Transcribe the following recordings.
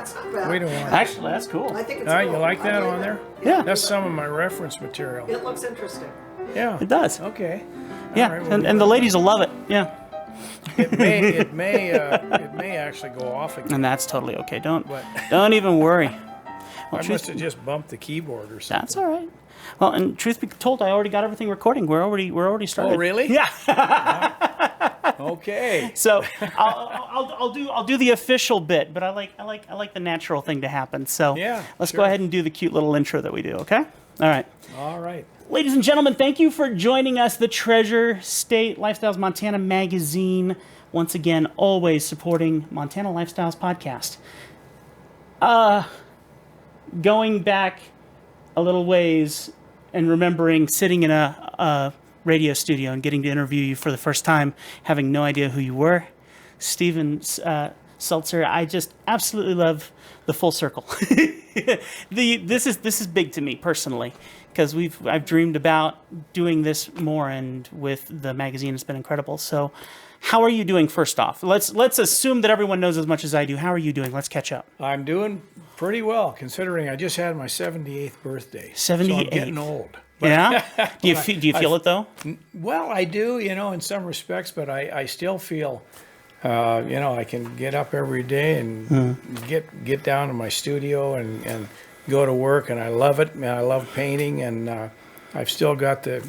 That's not bad. We don't want. Actually, that's cool. I think it's All right, cool. you like that I on there? Yeah. That's some of my reference material. It looks interesting. Yeah. It does. Okay. Yeah, All right, we'll and do the that. ladies will love it. Yeah, It may actually go off again. and that's totally okay. Don't But- even worry. Well, I must have just bumped the keyboard or something. That's all right. Well, and truth be told, I already got everything recording. We're already started. Oh, really? Yeah. Okay. So I'll do the official bit, but I like the natural thing to happen. So Yeah, let's sure. go ahead and do the cute little intro that we do. Okay. All right. All right. Ladies and gentlemen, thank you for joining us. The Treasure State Lifestyles Montana magazine, once again, always supporting Montana Lifestyles podcast. Going back a little ways and remembering sitting in a radio studio and getting to interview you for the first time, having no idea who you were, Steven Seltzer. I just absolutely love the full circle. This is big to me personally, because I've dreamed about doing this more, and with the magazine, it's been incredible. So, how are you doing? First off, let's assume that everyone knows as much as I do. How are you doing? Let's catch up. I'm doing pretty well, considering I just had my 78th birthday. 78th. So I'm getting old. But- Yeah. Do you feel it though? Well, I do, in some respects, but I still feel, I can get up every day and get down to my studio and go to work, and I love it. And I love painting, and I've still got the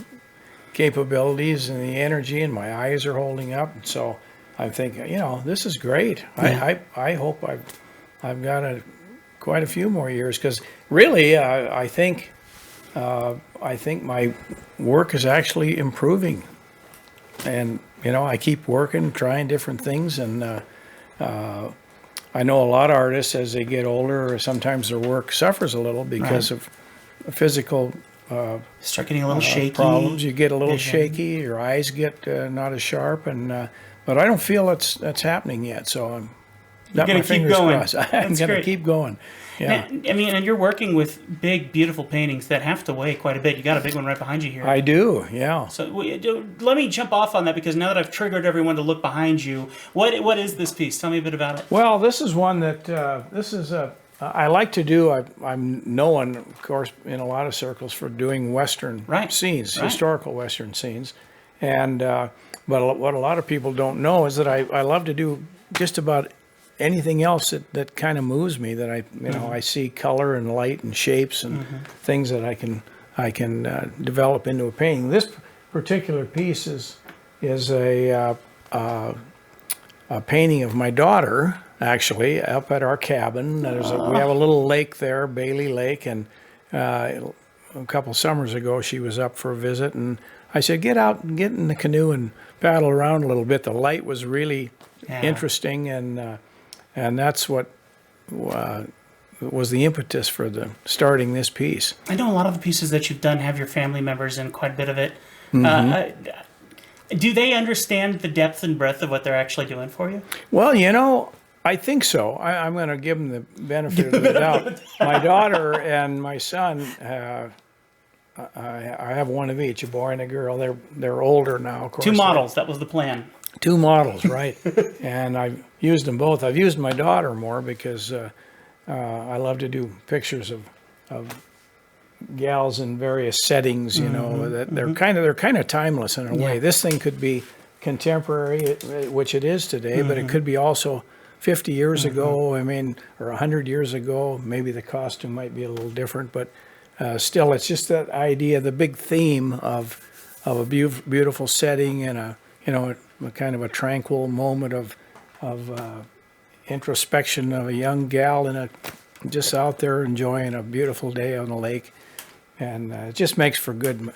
capabilities and the energy, and my eyes are holding up. So I think, this is great. Yeah. I hope I've got quite a few more years, because really, I think my work is actually improving, and I keep working, trying different things, and I know a lot of artists, as they get older, sometimes their work suffers a little because of physical Start getting a little shaky. problems. You get a little vision. shaky, your eyes get not as sharp, and but I don't feel that's happening yet. So I'm got gonna my keep fingers going. crossed. I'm That's going to great. keep going. Yeah, And you're working with big, beautiful paintings that have to weigh quite a bit. You got a big one right behind you here. I do. Yeah. So let me jump off on that, because now that I've triggered everyone to look behind you, what is this piece? Tell me a bit about it. Well, this is one that I like to do. I'm known, of course, in a lot of circles for doing Western scenes, historical Western scenes, and but what a lot of people don't know is that I love to do just about anything else that kind of moves me. That I see color and light and shapes and things that I can develop into a painting. This particular piece is a painting of my daughter, actually, up at our cabin. We have a little lake there, Bailey Lake, and a couple summers ago she was up for a visit, and I said, get out and get in the canoe and paddle around a little bit. The light was really interesting, and that's what was the impetus for starting this piece. I know a lot of the pieces that you've done have your family members in quite a bit of it. Do they understand the depth and breadth of what they're actually doing for you? Well, I think so. I'm going to give them the benefit of the doubt. My daughter and my son, I have one of each, a boy and a girl. They're older now, of course. Two models, that was the plan. Two models, right. And I've used them both. I've used my daughter more because I love to do pictures of gals in various settings, that they're kind of timeless in a way. This thing could be contemporary, which it is today, but it could be also 50 years ago, or 100 years ago. Maybe the costume might be a little different, but still, it's just that idea, the big theme of a beautiful setting and a kind of a tranquil moment of introspection of a young gal just out there enjoying a beautiful day on the lake, and it just makes for good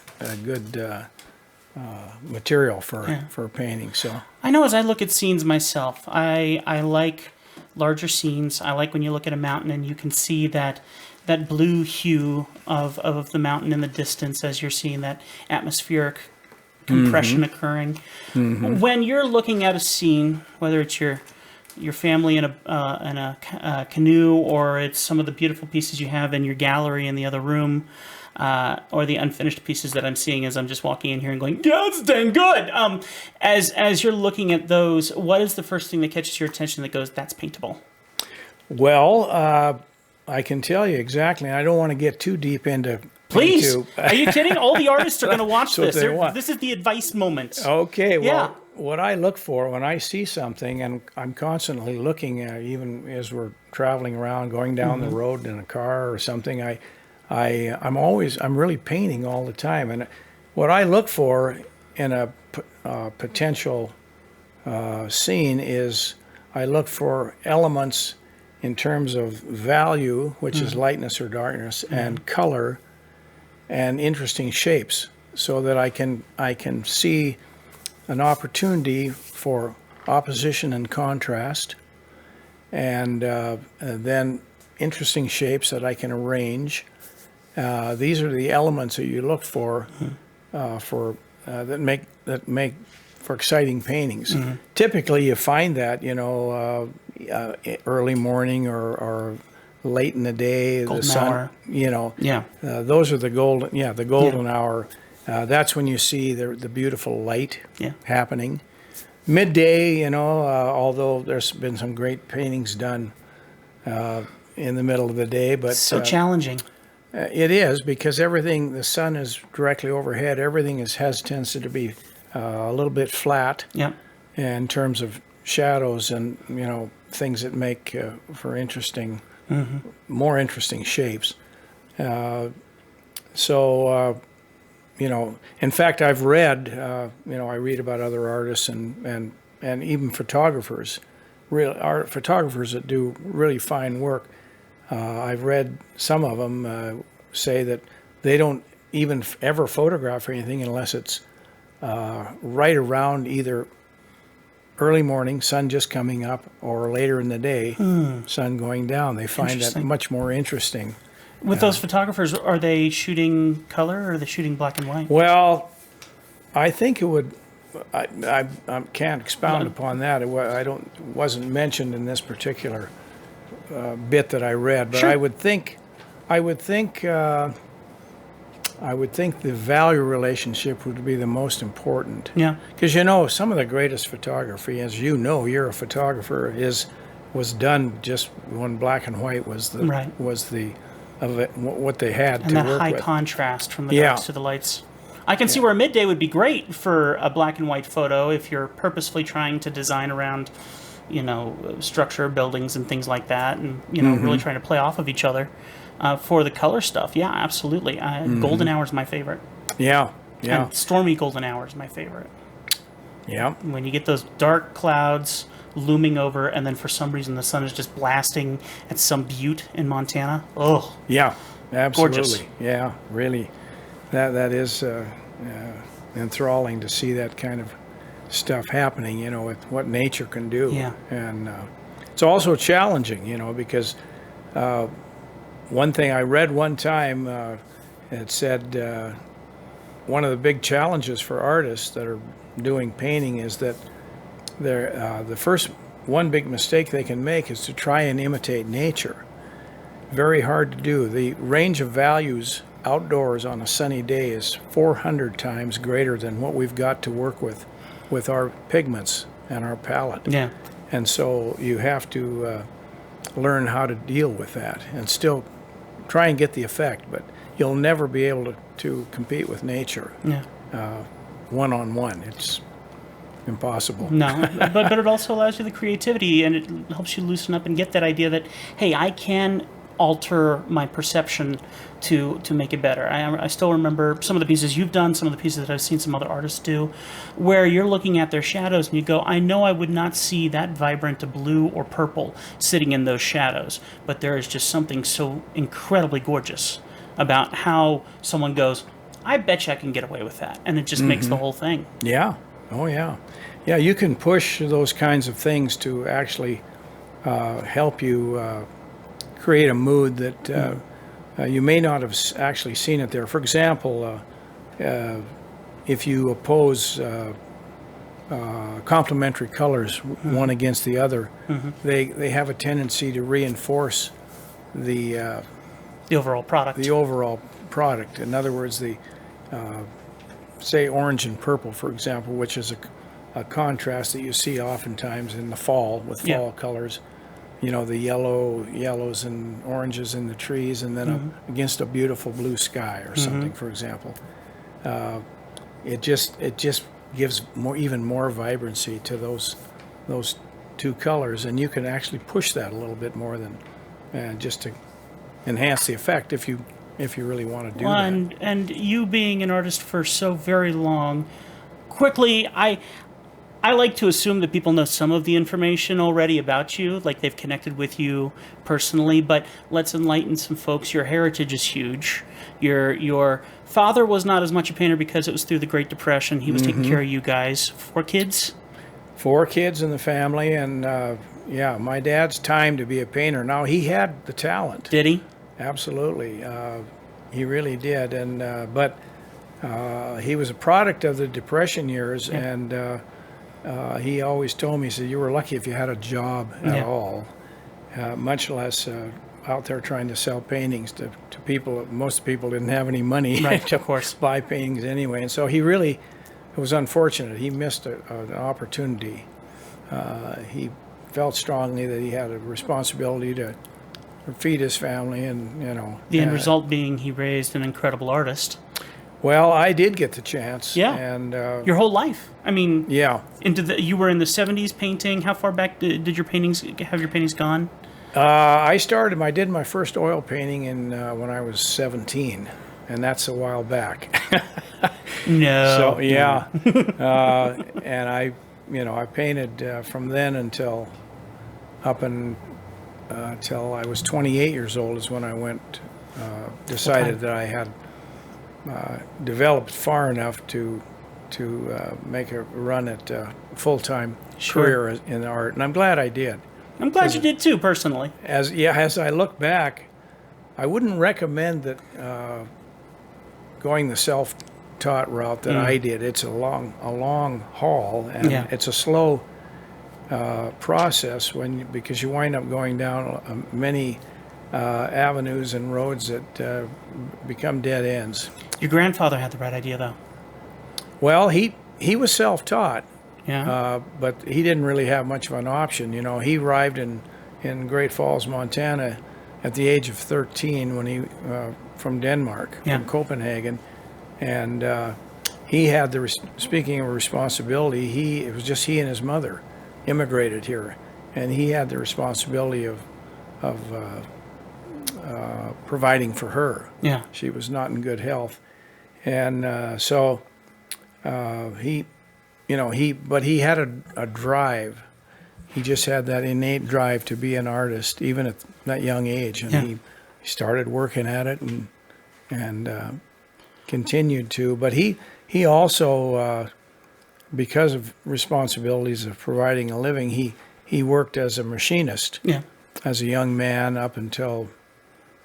material for painting. So I know, as I look at scenes myself, I like larger scenes. I like when you look at a mountain and you can see that blue hue of the mountain in the distance as you're seeing that atmospheric compression occurring. When you're looking at a scene, whether it's your family in a canoe, or it's some of the beautiful pieces you have in your gallery in the other room, or the unfinished pieces that I'm seeing as I'm just walking in here and going, yeah, it's dang good. As you're looking at those, what is the first thing that catches your attention that goes, that's paintable? Well, I can tell you exactly. I don't want to get too deep into. Please. Are you kidding? All the artists are going to watch this. they want. This is the advice moment. Okay. Well, Yeah. what I look for when I see something, and I'm constantly looking at, even as we're traveling around, going down the road in a car or something, I'm really painting all the time. And what I look for in a potential scene is I look for elements in terms of value, which is lightness or darkness, and color, and interesting shapes, so that I can see an opportunity for opposition and contrast, and then interesting shapes that I can arrange. These are the elements that you look for that make for exciting paintings. Typically, you find that early morning or late in the day, Golden the sun. hour. Yeah. Those are the golden hour. That's when you see the beautiful light happening. Midday, although there's been some great paintings done in the middle of the day, but So challenging. it is, because the sun is directly overhead. Everything tends to be a little bit flat Yeah. in terms of shadows and things that make for interesting, more interesting shapes. In fact, I've read, I read about other artists and even photographers, photographers that do really fine work. I've read some of them say that they don't even ever photograph anything unless it's right around either early morning, sun just coming up, or later in the day, sun going down. They find that much more interesting. With those photographers, are they shooting color or are they shooting black and white? Well, I think it would. I can't expound upon that. It wasn't mentioned in this particular bit that I read, but Sure. I would think the value relationship would be the most important. Yeah. Because some of the greatest photography, as you're a photographer, was done just when black and white was what they had And to that work high with. contrast from the darks to the lights. I can see where midday would be great for a black and white photo if you're purposefully trying to design around, structure, buildings, and things like that, and really trying to play off of each other. For the color stuff, yeah, absolutely. Golden hour is my favorite. Yeah. And stormy golden hour is my favorite. Yeah. When you get those dark clouds looming over, and then for some reason the sun is just blasting at some butte in Montana. Oh, Yeah. Absolutely. Gorgeous. Yeah. Really, that is enthralling to see that kind of stuff happening. With what nature can do. Yeah. And it's also challenging. Because one thing I read one time, it said one of the big challenges for artists that are doing painting is that the first one big mistake they can make is to try and imitate nature. Very hard to do. The range of values outdoors on a sunny day is 400 times greater than what we've got to work with our pigments and our palette. yeah. And so you have to learn how to deal with that and still try and get the effect, but you'll never be able to compete with nature Yeah. one-on-one. It's impossible. No, but it also allows you the creativity, and it helps you loosen up and get that idea that, hey, I can alter my perception to make it better. I still remember some of the pieces you've done, some of the pieces that I've seen some other artists do, where you're looking at their shadows and you go, I know I would not see that vibrant a blue or purple sitting in those shadows, but there is just something so incredibly gorgeous about how someone goes, I bet you I can get away with that. And it just makes the whole thing. Yeah. Oh, yeah. Yeah, you can push those kinds of things to actually help you create a mood that you may not have actually seen it there. For example, if you oppose complementary colors one against the other, they have a tendency to reinforce the overall product. In other words, say orange and purple, for example, which is a contrast that you see oftentimes in the fall with fall colors. the yellows and oranges in the trees, and then up against a beautiful blue sky or something, for example. It just gives even more vibrancy to those two colors, and you can actually push that a little bit more than just to enhance the effect if you really want to do that. And you being an artist for so very long, quickly, I like to assume that people know some of the information already about you, like they've connected with you personally, but let's enlighten some folks. Your heritage is huge. Your father was not as much a painter because it was through the Great Depression. He was taking care of you guys. 4 kids? 4 kids in the family, and my dad's time to be a painter. Now, he had the talent. Did he? Absolutely. He really did, but he was a product of the Depression years, and he always told me, he said, you were lucky if you had a job at all, much less out there trying to sell paintings to people. Most people didn't have any money Of course. buy paintings anyway. And so it was unfortunate. He missed an opportunity. He felt strongly that he had a responsibility to feed his family, and The end result being he raised an incredible artist. Well, I did get the chance. Yeah. And Your whole life. I mean, yeah. You were in the 70s painting. How far back did your paintings gone? I did my first oil painting when I was 17, and that's a while back. No. So yeah, and I painted from then until I was 28 years old is when I decided that I had developed far enough to make a run at full-time career in art, and I'm glad I did. I'm glad you did too, personally. As I look back, I wouldn't recommend that going the self-taught route that I did. It's a long haul, and it's a slow process because you wind up going down many avenues and roads that become dead ends. Your grandfather had the right idea, though. Well, he was self-taught. Yeah. But he didn't really have much of an option. He arrived in Great Falls, Montana at the age of 13 when he from Denmark, from Copenhagen. And he had speaking of responsibility, it was just he and his mother immigrated here. And he had the responsibility of providing for her. Yeah. She was not in good health. And so but he had a drive. He just had that innate drive to be an artist, even at that young age. And he started working at it and continued to. But he also, because of responsibilities of providing a living, he worked as a machinist as a young man up until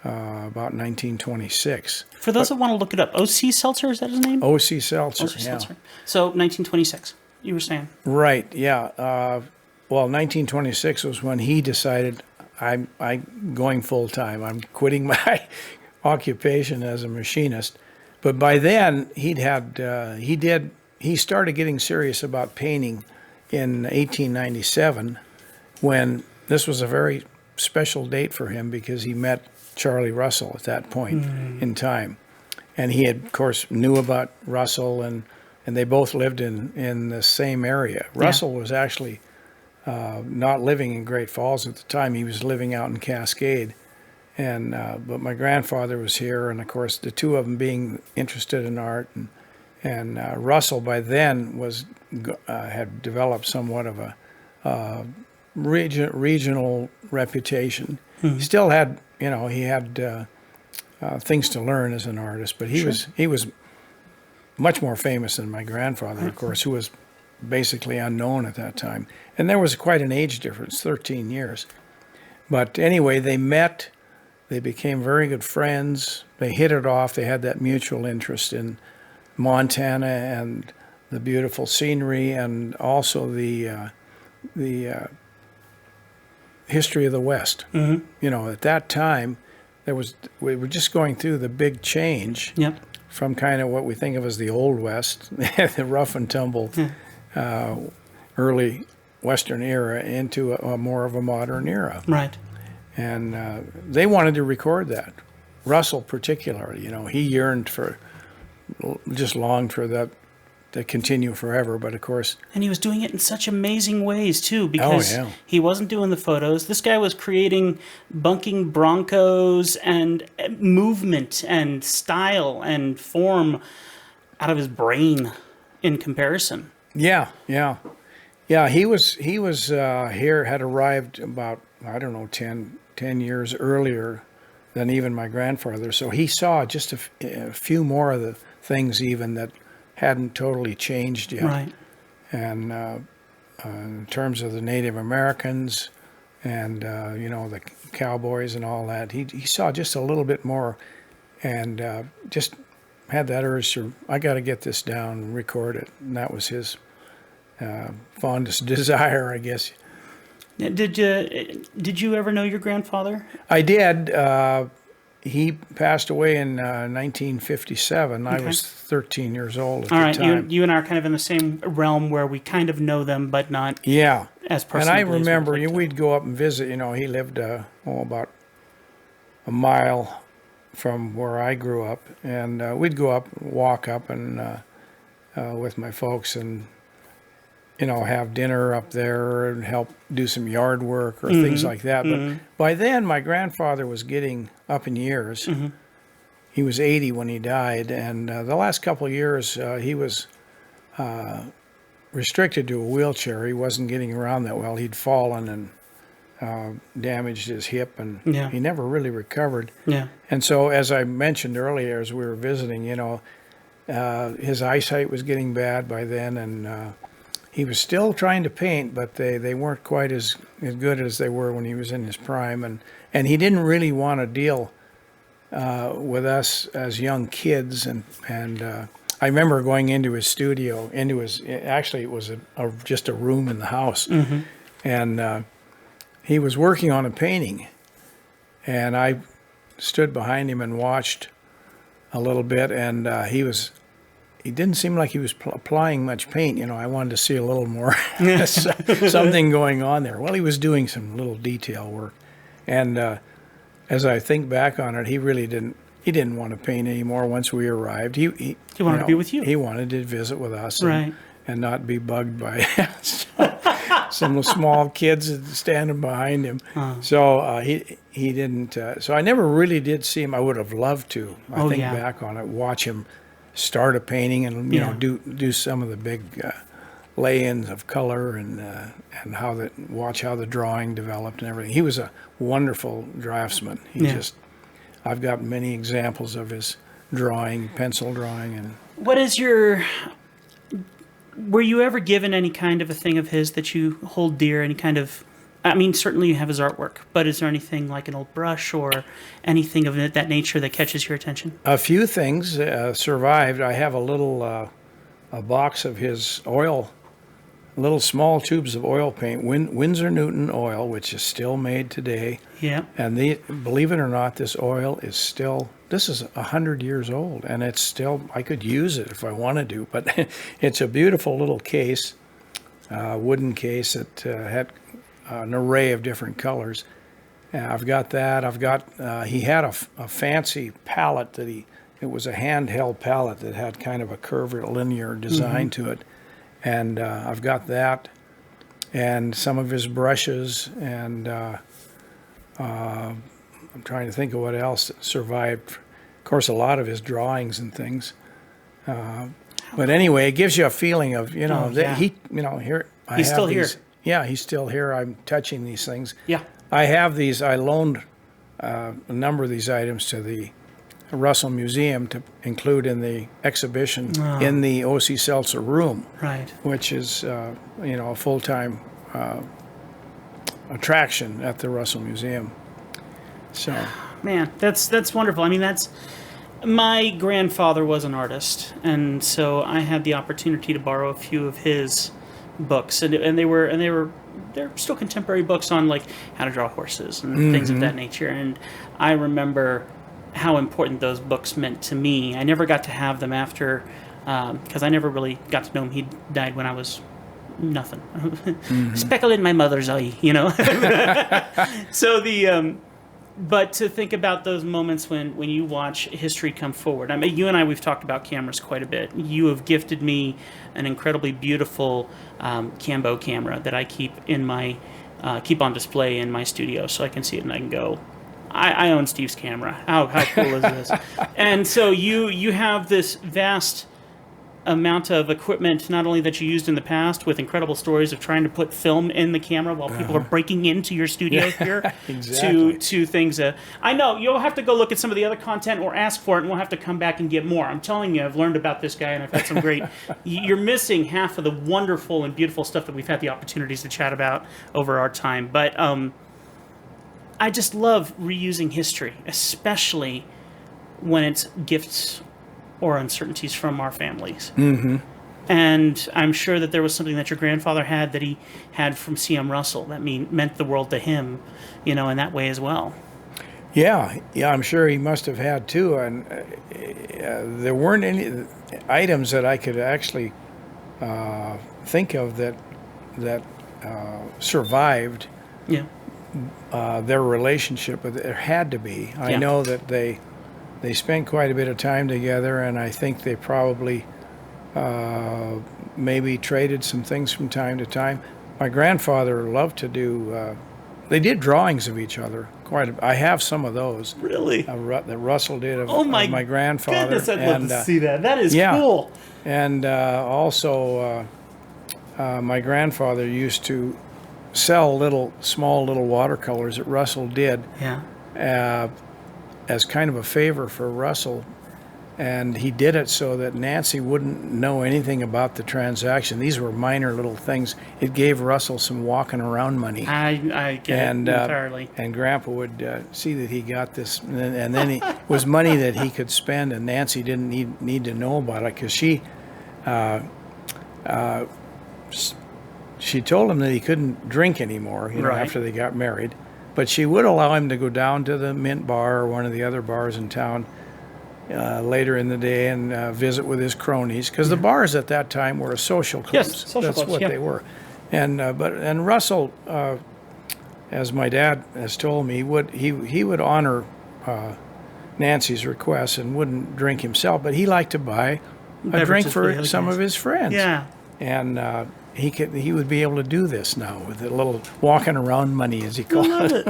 about 1926. For those that want to look it up, O.C. Seltzer, is that his name? O.C. Seltzer, O.C. Seltzer. So 1926, you were saying. Right, yeah. Well, 1926 was when he decided, I'm going full-time. I'm quitting my occupation as a machinist. But by then, he started getting serious about painting in 1897, when this was a very special date for him because he met Charlie Russell at that point in time. And he had, of course, knew about Russell, and they both lived in the same area. Russell was actually not living in Great Falls at the time. He was living out in Cascade. And but my grandfather was here, and of course the two of them being interested in art, and Russell by then had developed somewhat of a regional reputation. He still had, he had things to learn as an artist, but he was much more famous than my grandfather, of course, who was basically unknown at that time. And there was quite an age difference, 13 years. But anyway, they met. They became very good friends. They hit it off. They had that mutual interest in Montana and the beautiful scenery, and also the history of the West. At that time, we were just going through the big change from kind of what we think of as the Old West, the rough and tumble early Western era into a more of a modern era. Right. And they wanted to record that. Russell particularly, he yearned for, just longed for that to continue forever. But of course, And he was doing it in such amazing ways too, because yeah. he wasn't doing the photos. This guy was creating bunking Broncos and movement and style and form out of his brain in comparison. yeah. He was here, had arrived about, I don't know, 10 years earlier than even my grandfather. So he saw just a few more of the things even that hadn't totally changed yet. Right. And in terms of the Native Americans and, the cowboys and all that, he saw just a little bit more and just had that urge to, I got to get this down and record it. And that was his fondest desire, I guess. Did you ever know your grandfather? I did. He passed away in 1957. Okay. I was 13 years old at All the right, time. you and I are kind of in the same realm where we kind of know them, but not Yeah. as And personally. I as we'd remember like to. we'd go up and visit. He lived about a mile from where I grew up. And we'd go up, walk up and with my folks and, have dinner up there and help do some yard work or things like that. But by then, my grandfather was getting up in years. He was 80 when he died, and the last couple of years, he was restricted to a wheelchair. He wasn't getting around that well. He'd fallen and damaged his hip, and Yeah. he never really recovered. Yeah. And so, as I mentioned earlier, as we were visiting, his eyesight was getting bad by then, and he was still trying to paint, but they weren't quite as good as they were when he was in his prime. And he didn't really want to deal with us as young kids. And I remember going into his studio, actually it was just a room in the house. And he was working on a painting. And I stood behind him and watched a little bit, and he didn't seem like he was applying much paint. I wanted to see a little more something going on there. Well, he was doing some little detail work. And as I think back on it, he really didn't want to paint anymore once we arrived. He wanted to be with you. He wanted to visit with us Right. and not be bugged by some small kids standing behind him. So he didn't. So I never really did see him. I would have loved to. I think back on it, watch him start a painting and do some of the big lay-ins of color and watch how the drawing developed and everything. He was a wonderful draftsman. I've got many examples of his drawing, pencil drawing, and What is were you ever given any kind of a thing of his that you hold dear, any kind of, I mean, certainly you have his artwork, but is there anything like an old brush or anything of that nature that catches your attention? a few things survived. I have a little a box of his oil, little small tubes of oil paint, Winsor Newton oil, which is still made today. Yeah. And believe it or not, this oil is this is 100 years old, and it's still, I could use it if I wanted to, but it's a beautiful little case, wooden case that had an array of different colors. I've got that. He had a fancy palette it was a handheld palette that had kind of a curved linear design to it. And I've got that and some of his brushes, and I'm trying to think of what else survived. Of course, a lot of his drawings and things. But anyway, it gives you a feeling of, that here. He's still here. Yeah, he's still here. I'm touching these things. Yeah. I have these. I loaned a number of these items to the Russell Museum to include in the exhibition in the O.C. Seltzer room, Right. which is a full-time attraction at the Russell Museum. So, Man, that's wonderful. I mean, my grandfather was an artist, and so I had the opportunity to borrow a few of his books, and they're still contemporary books on like how to draw horses and things of that nature. And I remember how important those books meant to me. I never got to have them after, because I never really got to know him. He died when I was nothing. Speckle in my mother's eye, you know. So but to think about those moments when you watch history come forward. I mean, you and I, we've talked about cameras quite a bit. You have gifted me an incredibly beautiful Cambo camera that I keep in my keep on display in my studio, so I can see it and I can go, I own Steve's camera. How cool is this? And so you have this vast amount of equipment, not only that you used in the past, with incredible stories of trying to put film in the camera while people are breaking into your studio here, exactly. to things. I know you'll have to go look at some of the other content or ask for it, and we'll have to come back and get more. I'm telling you, I've learned about this guy, and I've had some great. You're missing half of the wonderful and beautiful stuff that we've had the opportunities to chat about over our time. But I just love reusing history, especially when it's gifts or uncertainties from our families. Mm-hmm. And I'm sure that there was something that your grandfather had that he had from C.M. Russell that meant the world to him, you know, in that way as well. Yeah, I'm sure he must have had too. And there weren't any items that I could actually think of that survived Yeah. their relationship. But there had to be. I know that they spent quite a bit of time together, and I think they probably maybe traded some things from time to time. My grandfather loved to do. They did drawings of each other. I have some of those. Really? That Russell did of, Oh my of my grandfather. Goodness, I'd love to see that. That is cool. And also, my grandfather used to sell small little watercolors that Russell did. Yeah. As kind of a favor for Russell, and he did it so that Nancy wouldn't know anything about the transaction. These were minor little things. It gave Russell some walking around money. I get it entirely. And Grandpa would see that he got this, and then it was money that he could spend, and Nancy didn't need to know about it because she told him that he couldn't drink anymore, you know, after they got married. But she would allow him to go down to the Mint Bar or one of the other bars in town later in the day and visit with his cronies, because the bars at that time were a social club. Yes, social That's clubs, what they were. And Russell, as my dad has told me, he would honor Nancy's request and wouldn't drink himself, but he liked to buy a drink for some of his friends. Yeah. And he would be able to do this now with a little walking around money, as he called it.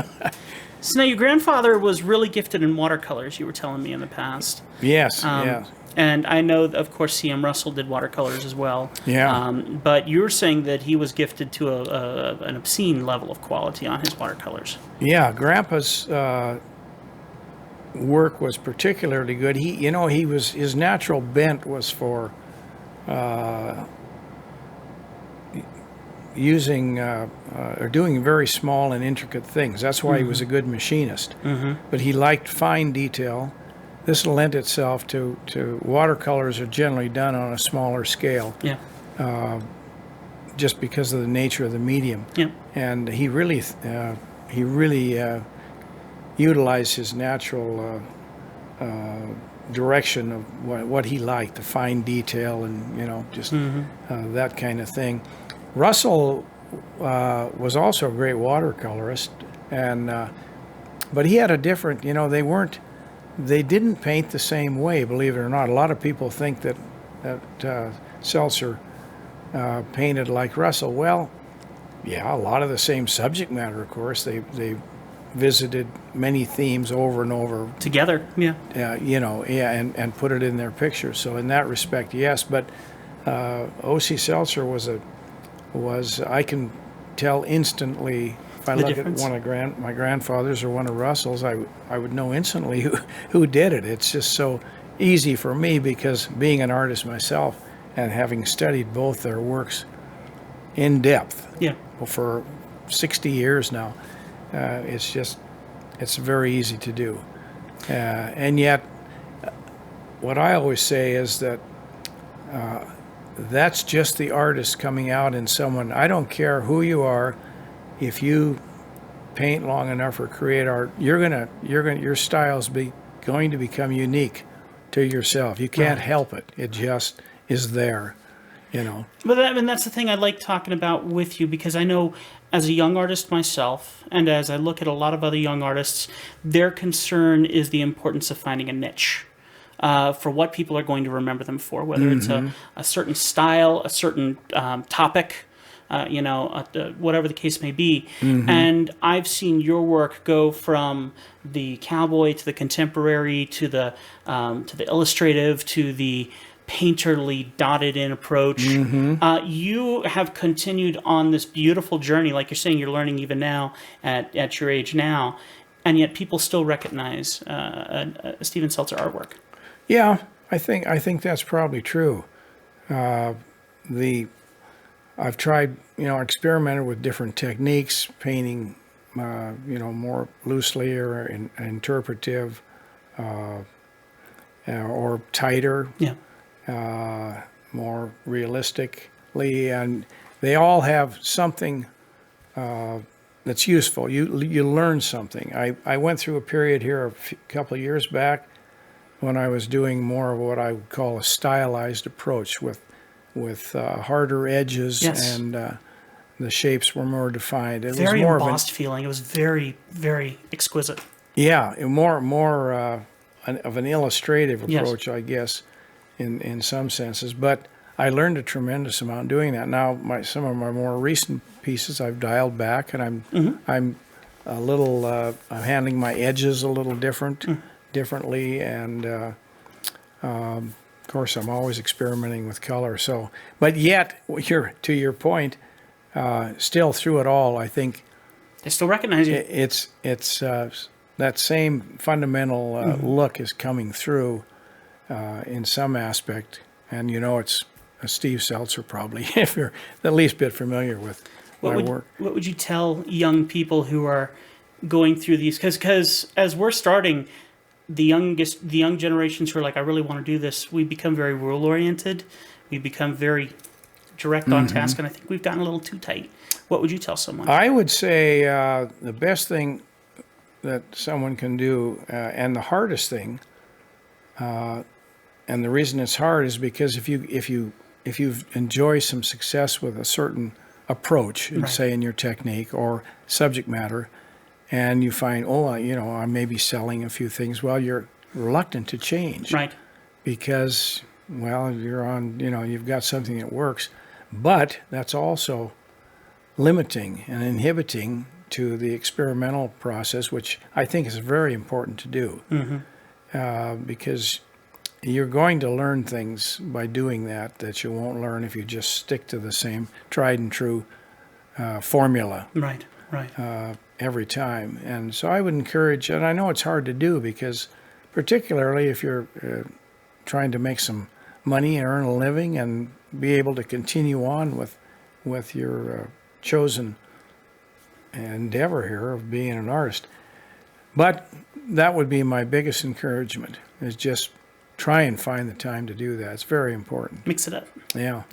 So now your grandfather was really gifted in watercolors, you were telling me in the past. Yes, yes. And I know, of course, C.M. Russell did watercolors as well. Yeah. But you were saying that he was gifted to an obscene level of quality on his watercolors. Yeah, Grandpa's work was particularly good. His natural bent was for using or doing very small and intricate things. That's why he was a good machinist. Mm-hmm. But he liked fine detail. This lent itself to watercolors are generally done on a smaller scale. Yeah. Just because of the nature of the medium. Yeah. And he really utilized his natural direction of what he liked, the fine detail and just that kind of thing. Russell was also a great watercolorist, but he had a different. They didn't paint the same way, believe it or not. A lot of people think that Seltzer painted like Russell. Well, yeah, a lot of the same subject matter, of course. They visited many themes over and over together. Yeah. And put it in their pictures. So in that respect, yes. But O.C. Seltzer was I can tell instantly if I look at one of my grandfathers or one of Russell's, I would know instantly who did it. It's just so easy for me because being an artist myself and having studied both their works in depth for 60 years now, it's very easy to do. And yet, what I always say is that that's just the artist coming out in someone. I don't care who you are. If you paint long enough or create art, your style's going to become unique to yourself. You can't help it. It just is there. you know. But I mean, that's the thing I like talking about with you, because I know as a young artist myself, and as I look at a lot of other young artists, their concern is the importance of finding a niche. For what people are going to remember them for, whether it's a certain style, a certain topic, whatever the case may be. And I've seen your work go from the cowboy to the contemporary to the illustrative to the painterly dotted in approach. You have continued on this beautiful journey, like you're saying, you're learning even now at your age now, and yet people still recognize Steven Seltzer artwork. Yeah, I think that's probably true. I've tried, experimented with different techniques, painting, more loosely or interpretive, or tighter, more realistically, and they all have something that's useful. You learn something. I went through a period here a couple of years back when I was doing more of what I would call a stylized approach with harder edges, and the shapes were more defined. It Very was more embossed feeling. It was very, very exquisite. Yeah, more of an illustrative approach, I guess, in some senses. But I learned a tremendous amount doing that. Now, some of my more recent pieces I've dialed back, and I'm a little I'm handling my edges a little differently, and of course I'm always experimenting with color. So, but yet, to your point, still through it all, I think they still recognize you. It's that same fundamental look is coming through in some aspect, and it's a Steve Seltzer probably if you're the least bit familiar with my work. What would you tell young people who are going through these? Because as we're starting, the young generations who are like, I really want to do this, we become very rule oriented. We become very direct on task, and I think we've gotten a little too tight. What would you tell someone? I would say the best thing that someone can do, and the hardest thing, and the reason it's hard is because if you enjoy some success with a certain approach, say in your technique or subject matter, and you find, I may be selling a few things, well, you're reluctant to change. Right. Because, you're on, you've got something that works. But that's also limiting and inhibiting to the experimental process, which I think is very important to do. Because you're going to learn things by doing that you won't learn if you just stick to the same tried and true formula. Right. Every time. And so I would encourage, and I know it's hard to do because particularly if you're trying to make some money and earn a living and be able to continue on with your chosen endeavor here of being an artist. But that would be my biggest encouragement, is just try and find the time to do that. It's very important. Mix it up. Yeah.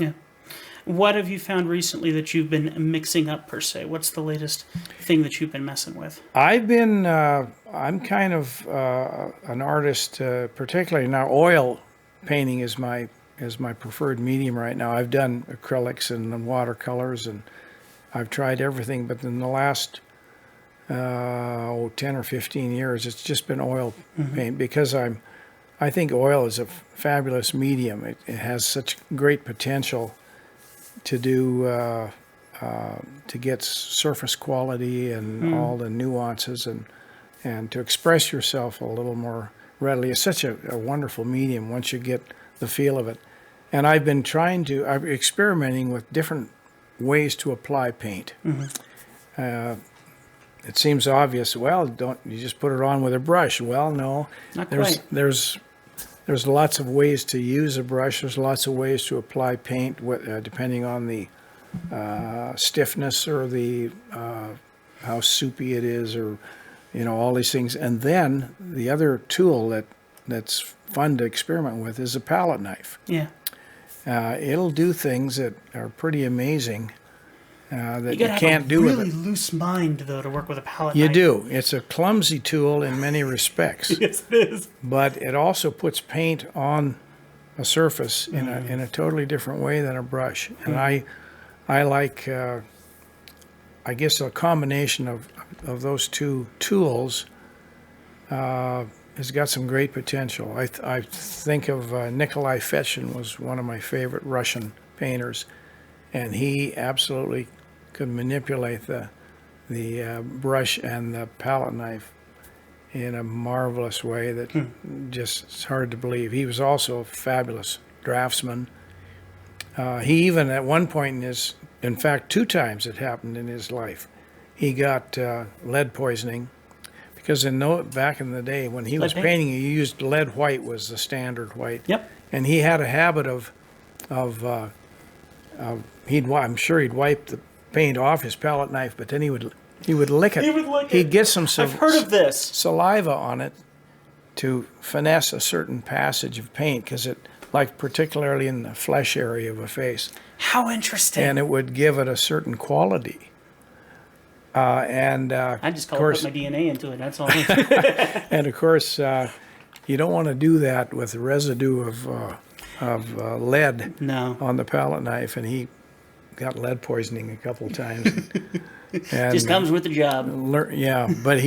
What have you found recently that you've been mixing up, per se? What's the latest thing that you've been messing with? I'm kind of an artist, particularly now. Oil painting is my preferred medium right now. I've done acrylics and watercolors, and I've tried everything, but in the last 10 or 15 years, it's just been oil paint, because I think oil is a fabulous medium. It has such great potential to do to get surface quality and all the nuances and to express yourself a little more readily. It's such a wonderful medium once you get the feel of it. And I've been I'm experimenting with different ways to apply paint. It seems obvious. Well, don't you just put it on with a brush? Well, no. Not quite. There's lots of ways to use a brush. There's lots of ways to apply paint, depending on the stiffness or the how soupy it is, or all these things. And then the other tool that's fun to experiment with is a palette knife. Yeah. It'll do things that are pretty amazing that you can't do with it. You gotta have a really loose mind, though, to work with a palette knife. You do. It's a clumsy tool in many respects. Yes, it is. But it also puts paint on a surface in a totally different way than a brush. And I like, I guess, a combination of those two tools has got some great potential. I think of Nikolai Fechin was one of my favorite Russian painters, and he absolutely could manipulate the brush and the palette knife in a marvelous way that just it's hard to believe. He was also a fabulous draftsman. He even at one point in fact, 2 times it happened in his life, he got lead poisoning. Because back in the day when he was painting, he used lead white was the standard white. Yep. And he had a habit of I'm sure he'd wipe the paint off his palette knife, but then he would lick it. He would lick it. He'd get some I've heard of this. saliva on it to finesse a certain passage of paint, because it, like particularly in the flesh area of a face, How interesting. and it would give it a certain quality. I just put my DNA into it. That's all. And of course, you don't want to do that with the residue of lead on the palette knife, and he got lead poisoning a couple of times. And, Just comes with the job. But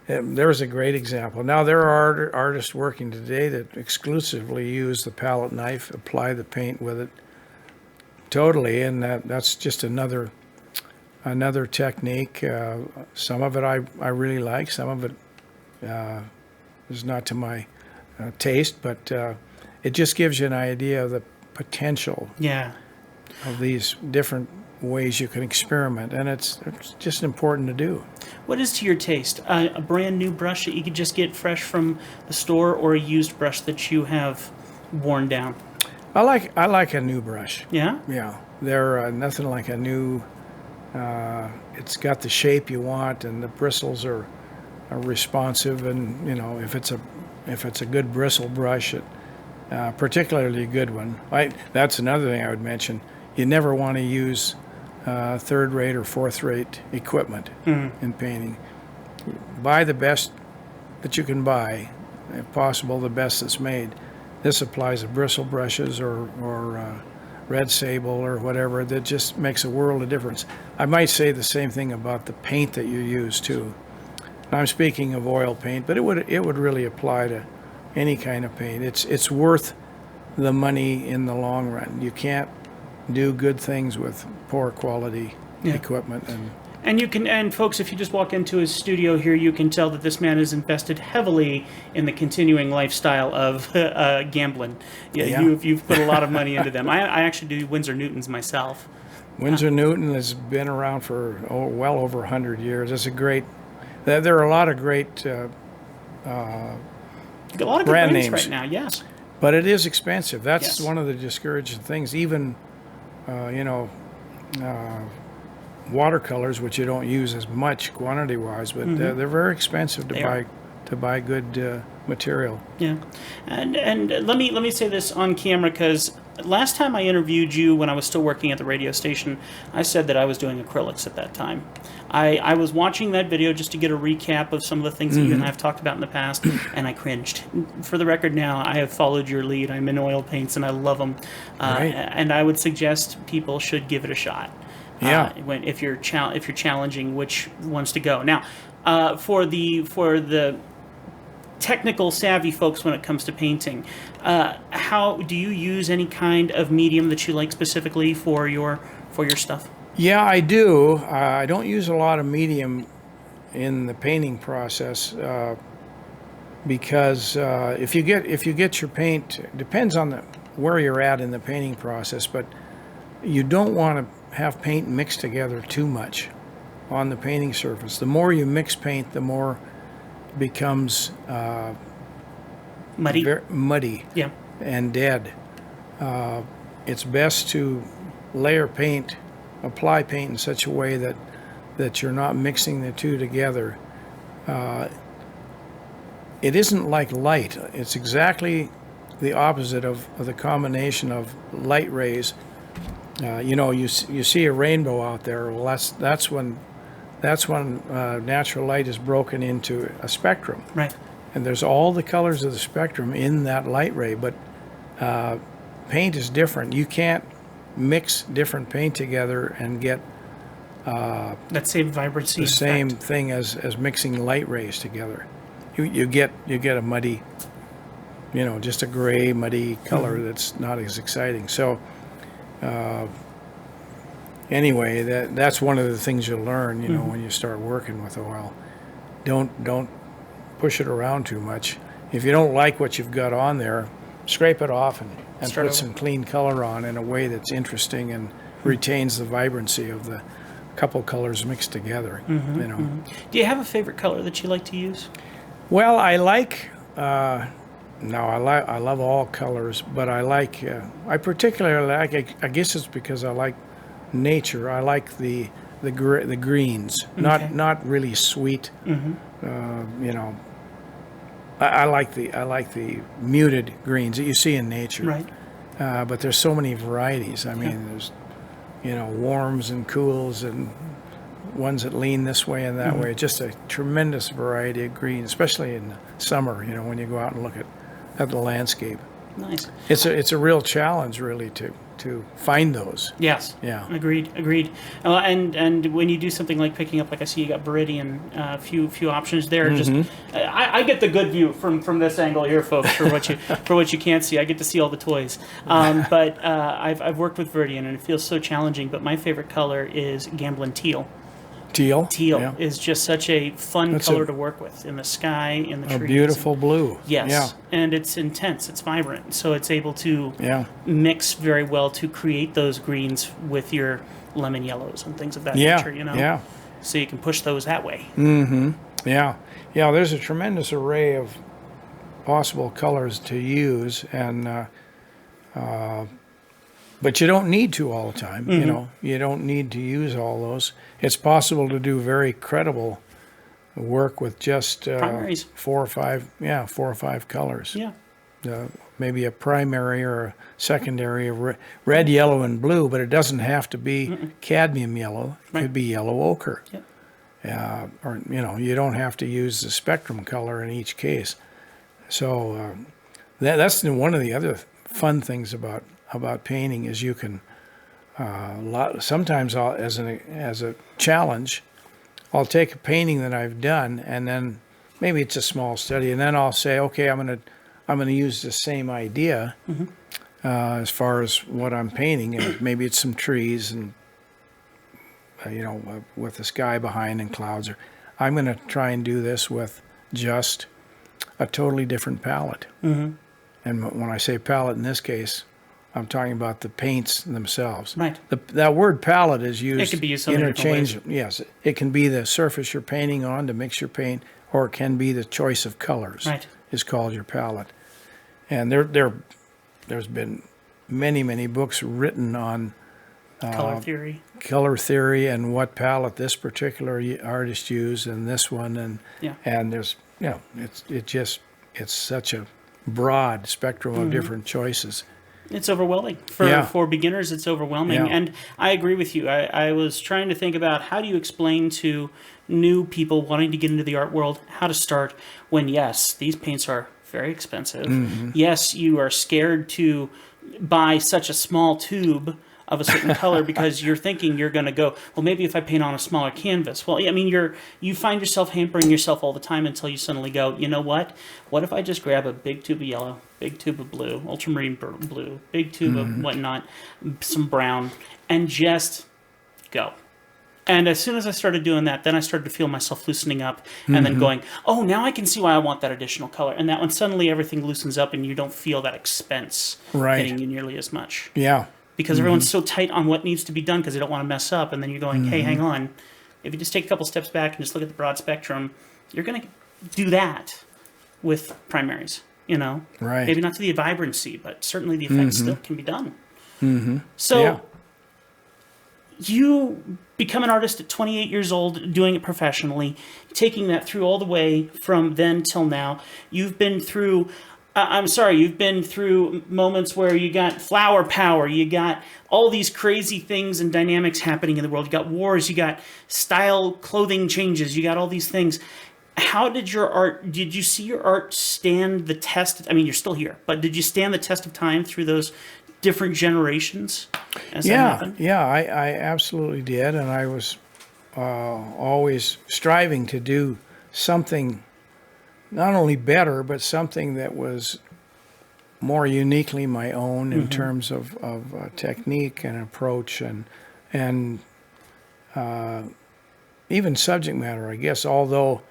there's a great example. Now there are artists working today that exclusively use the palette knife, apply the paint with it totally, and that's just another technique. Some of it I really like. Some of it is not to my taste, but it just gives you an idea of the potential of these different ways you can experiment, and it's just important to do. What is to your taste? A brand new brush that you could just get fresh from the store, or a used brush that you have worn down? I like a new brush. Yeah? Yeah. They're nothing like a new. It's got the shape you want, and the bristles are responsive. And if it's a good bristle brush, particularly a good one. That's another thing I would mention. You never want to use third-rate or fourth-rate equipment in painting. Buy the best that you can buy, if possible, the best that's made. This applies to bristle brushes or red sable or whatever. That just makes a world of difference. I might say the same thing about the paint that you use too. I'm speaking of oil paint, but it would really apply to any kind of paint. It's worth the money in the long run. You can't do good things with poor quality equipment. And folks, if you just walk into his studio here, you can tell that this man has invested heavily in the continuing lifestyle of gambling. You've put a lot of money into them. I actually do Winsor Newtons myself. Winsor Newton has been around for well over 100 years. It's a great. There are a lot of great a lot of brand good brands names right now. Yes, but it is expensive. That's one of the discouraging things. Even watercolors, which you don't use as much quantity-wise, but they're very expensive to buy good material. Yeah, and let me say this on camera, because last time I interviewed you when I was still working at the radio station, I said that I was doing acrylics at that time. I was watching that video just to get a recap of some of the things that you and I have talked about in the past, and I cringed. For the record now, I have followed your lead. I'm in oil paints, and I love them. And I would suggest people should give it a shot. If you're challenging which ones to go. Now, for the technical savvy folks when it comes to painting, how do you use any kind of medium that you like specifically for your stuff? Yeah, I do. I don't use a lot of medium in the painting process because if you get your paint, depends on where you're at in the painting process, but you don't want to have paint mixed together too much on the painting surface. The more you mix paint, the more it becomes muddy and dead. It's best to apply paint in such a way that you're not mixing the two together. It isn't like light. It's exactly the opposite of the combination of light rays. You see a rainbow out there. Well, that's when natural light is broken into a spectrum. Right. And there's all the colors of the spectrum in that light ray, but Paint is different. You can't mix different paint together and get That same vibrancy. the same thing as mixing light rays together. You get a muddy, just a gray, muddy color that's not as exciting. So anyway, that's one of the things you'll learn, when you start working with oil. Don't push it around too much. If you don't like what you've got on there, scrape it off and Start put over. some clean color on in a way that's interesting and retains the vibrancy of the couple colors mixed together. Do you have a favorite color that you like to use? Well, I like. I love all colors, but I particularly like. I guess it's because I like nature. I like the greens, not really sweet. I like the muted greens that you see in nature. Right. But there's so many varieties. I mean, there's warms and cools and ones that lean this way and that way. Just a tremendous variety of greens, especially in the summer. When you go out and look at the landscape. Nice. It's a real challenge, really, to find those. Yes. Yeah. Agreed. And when you do something like picking up, like I see you got Viridian, a few options there. Just I get the good view from this angle here, folks. For what you can't see, I get to see all the toys. But I've worked with Viridian, and it feels so challenging. But my favorite color is Gamblin Teal. Teal. Teal is just such a fun color to work with in the sky, in the trees. A beautiful blue. Yes. Yeah. And it's intense. It's vibrant. So it's able to mix very well to create those greens with your lemon yellows and things of that nature, Yeah. So you can push those that way. Yeah. Yeah, there's a tremendous array of possible colors to use, and but you don't need to all the time. You don't need to use all those. It's possible to do very credible work with just Primaries. 4 or 5 colors. Yeah. Maybe a primary or a secondary of red, yellow, and blue, but it doesn't have to be cadmium yellow. It could be yellow ochre. Yep. Or you don't have to use the spectrum color in each case. So that's one of the other fun things about painting is you can sometimes as a challenge, I'll take a painting that I've done, and then maybe it's a small study, and then I'll say, okay, I'm gonna use the same idea as far as what I'm painting, and maybe it's some trees and with the sky behind and clouds. Or I'm gonna try and do this with just a totally different palette. And when I say palette in this case, I'm talking about the paints themselves. Right. That word palette is used. It can be used so many different ways. Yes, it can be the surface you're painting on to mix your paint, or it can be the choice of colors. Right. Is called your palette. And there's been many books written on color theory and what palette this particular artist used and this one and there's it's such a broad spectrum of different choices. It's overwhelming. For beginners, it's overwhelming. Yeah. And I agree with you. I was trying to think about how do you explain to new people wanting to get into the art world how to start when, yes, these paints are very expensive. Yes, you are scared to buy such a small tube of a certain color because you're thinking you're going to go, well, maybe if I paint on a smaller canvas. Well, I mean, you find yourself hampering yourself all the time until you suddenly go, you know what? What if I just grab a big tube of yellow, big tube of blue, ultramarine blue, big tube of whatnot, some brown, and just go. And as soon as I started doing that, then I started to feel myself loosening up and then going, oh, now I can see why I want that additional color. And that when suddenly everything loosens up and you don't feel that expense hitting you nearly as much. Yeah. Because everyone's so tight on what needs to be done because they don't want to mess up. And then you're going, hey, hang on. If you just take a couple steps back and just look at the broad spectrum, you're going to do that with primaries, Right. Maybe not to the vibrancy, but certainly the effect still can be done. So you become an artist at 28 years old, doing it professionally, taking that through all the way from then till now. You've been through... you've been through moments where you got flower power, you got all these crazy things and dynamics happening in the world. You got wars, you got style clothing changes, you got all these things. How did your art? Did you see your art stand the test? I mean, you're still here, but did you stand the test of time through those different generations? As that happened? Yeah, I absolutely did, and I was always striving to do something not only better, but something that was more uniquely my own in terms of technique and approach and even subject matter, I guess, although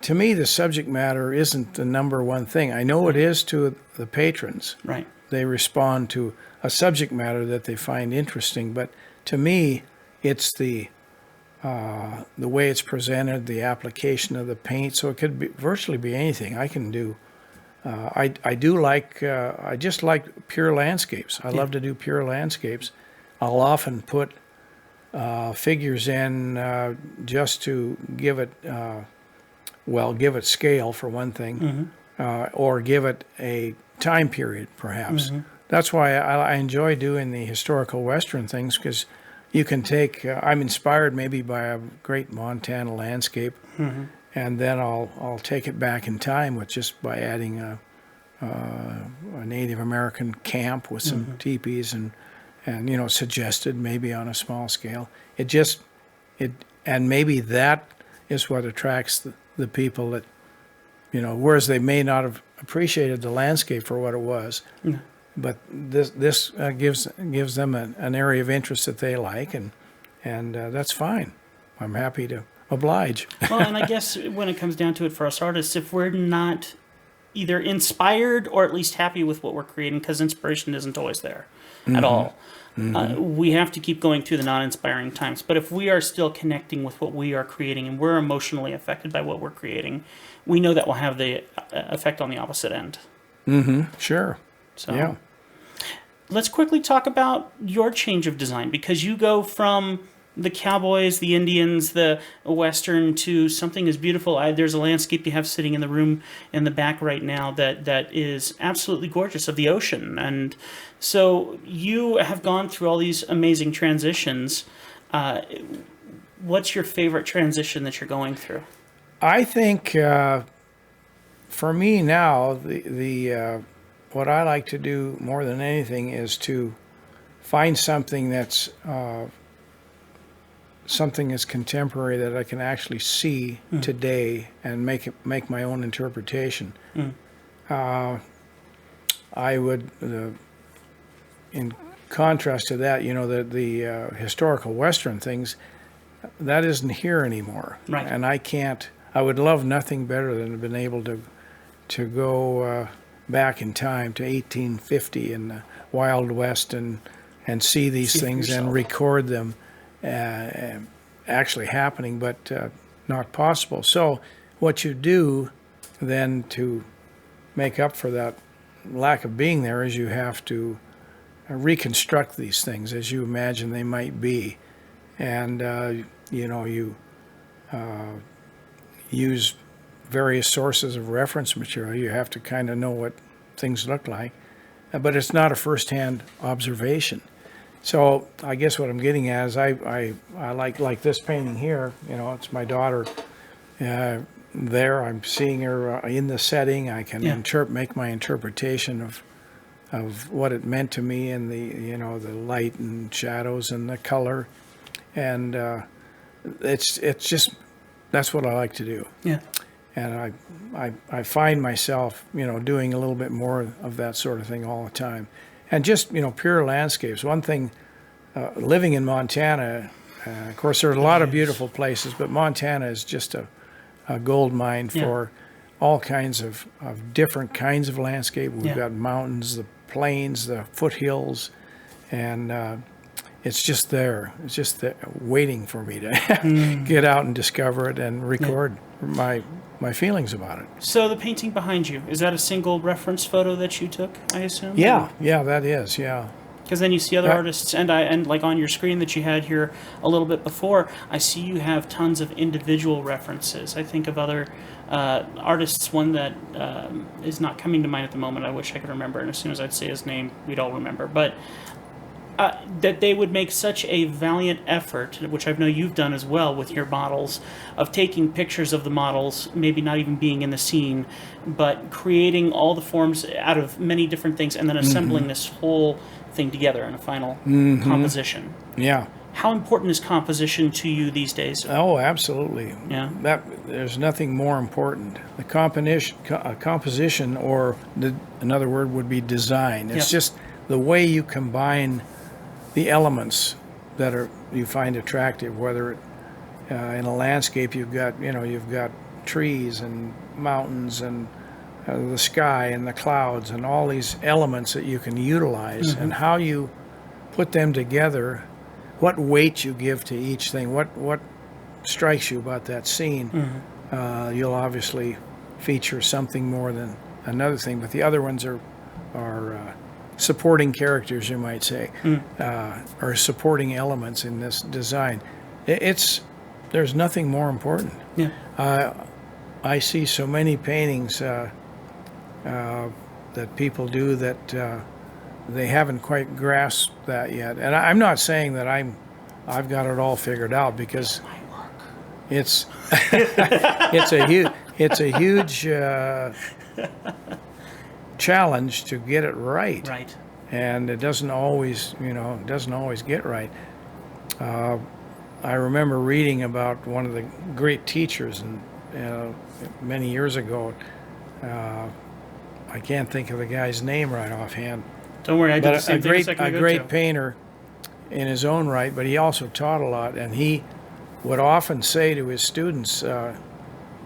to me the subject matter isn't the number one thing. I know it is to the patrons. Right. They respond to a subject matter that they find interesting, but to me it's the way it's presented, the application of the paint. So it could virtually be anything I can do. I do like, I just like pure landscapes. I love to do pure landscapes. I'll often put figures in just to give it, give it scale for one thing, or give it a time period perhaps. That's why I enjoy doing the historical Western things, because you can take, I'm inspired maybe by a great Montana landscape, and then I'll take it back in time with just by adding a Native American camp with some teepees and suggested maybe on a small scale. And maybe that is what attracts the people that, whereas they may not have appreciated the landscape for what it was, but this gives them an area of interest that they like, and that's fine. I'm happy to oblige. Well, and I guess when it comes down to it for us artists, if we're not either inspired or at least happy with what we're creating, because inspiration isn't always there at all, we have to keep going through the non-inspiring times. But if we are still connecting with what we are creating and we're emotionally affected by what we're creating, we know that will have the effect on the opposite end. Sure. So Yeah. let's quickly talk about your change of design, because you go from the cowboys, the Indians, the Western to something as beautiful. There's a landscape you have sitting in the room in the back right now that is absolutely gorgeous, of the ocean. And so you have gone through all these amazing transitions. What's your favorite transition that you're going through? I think for me now, the what I like to do more than anything is to find something that's contemporary that I can actually see today and make my own interpretation. I would, in contrast to that, the historical Western things, that isn't here anymore. Right. And I would love nothing better than to have been able to go back in time to 1850 in the Wild West and see these things and record them actually happening, but not possible. So what you do then to make up for that lack of being there is you have to reconstruct these things as you imagine they might be. And, you use various sources of reference material. You have to kind of know what things look like, but it's not a first-hand observation. So I guess what I'm getting at is I like this painting here. It's my daughter there. I'm seeing her in the setting. I can make my interpretation of what it meant to me and the light and shadows and the color, and it's just that's what I like to do. Yeah. And I find myself doing a little bit more of that sort of thing all the time. And just, pure landscapes. One thing, living in Montana, of course, there are a lot of beautiful places, but Montana is just a gold mine for all kinds of different kinds of landscape. We've got mountains, the plains, the foothills, and it's just there. It's just there, waiting for me to get out and discover it and record my feelings about it. So the painting behind you, is that a single reference photo that you took, I assume? Yeah, that is, yeah. Because then you see other artists, and like on your screen that you had here a little bit before, I see you have tons of individual references. I think of other artists, one that is not coming to mind at the moment. I wish I could remember, and as soon as I'd say his name, we'd all remember. But that they would make such a valiant effort, which I know you've done as well with your models, of taking pictures of the models, maybe not even being in the scene, but creating all the forms out of many different things and then assembling this whole thing together in a final composition. Yeah. How important is composition to you these days? Oh, absolutely. Yeah. There's nothing more important. The composition, or another word would be design. It's just the way you combine the elements that you find attractive. Whether in a landscape you've got trees and mountains and the sky and the clouds and all these elements that you can utilize, and how you put them together. What weight you give to each thing, what strikes you about that scene. You'll obviously feature something more than another thing, but the other ones are supporting characters, you might say, or supporting elements in this design. There's nothing more important. Yeah. I see so many paintings that people do that they haven't quite grasped that yet. And I'm not saying that I've got it all figured out, because it's it's a huge challenge to get it right. Right. And it doesn't always get right. I remember reading about one of the great teachers, and many years ago. I can't think of the guy's name right offhand. Don't worry, I did the But same thing a second a ago, great too. painter in his own right, but he also taught a lot. And he would often say to his students,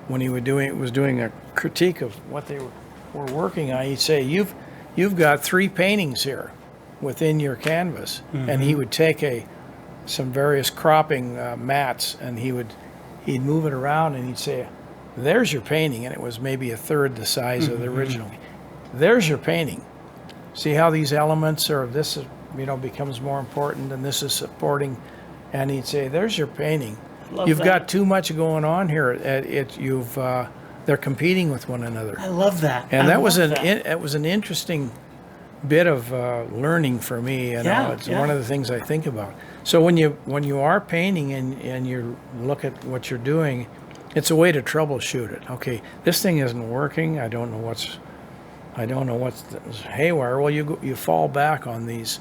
when he was doing a critique of what they were working on, he'd say, "You've got 3 paintings here within your canvas." And he would take some various cropping mats, and he'd move it around, and he'd say, "There's your painting," and it was maybe a third the size of the original. "There's your painting. See how these elements becomes more important, and this is supporting." And he'd say, "There's your painting. You've got too much going on here. They're competing with one another." I love that. And I that was love that. it was an interesting bit of learning for me. It's one of the things I think about. So when you are painting and you look at what you're doing, it's a way to troubleshoot it. Okay, this thing isn't working. I don't know what's haywire. Well, you fall back on these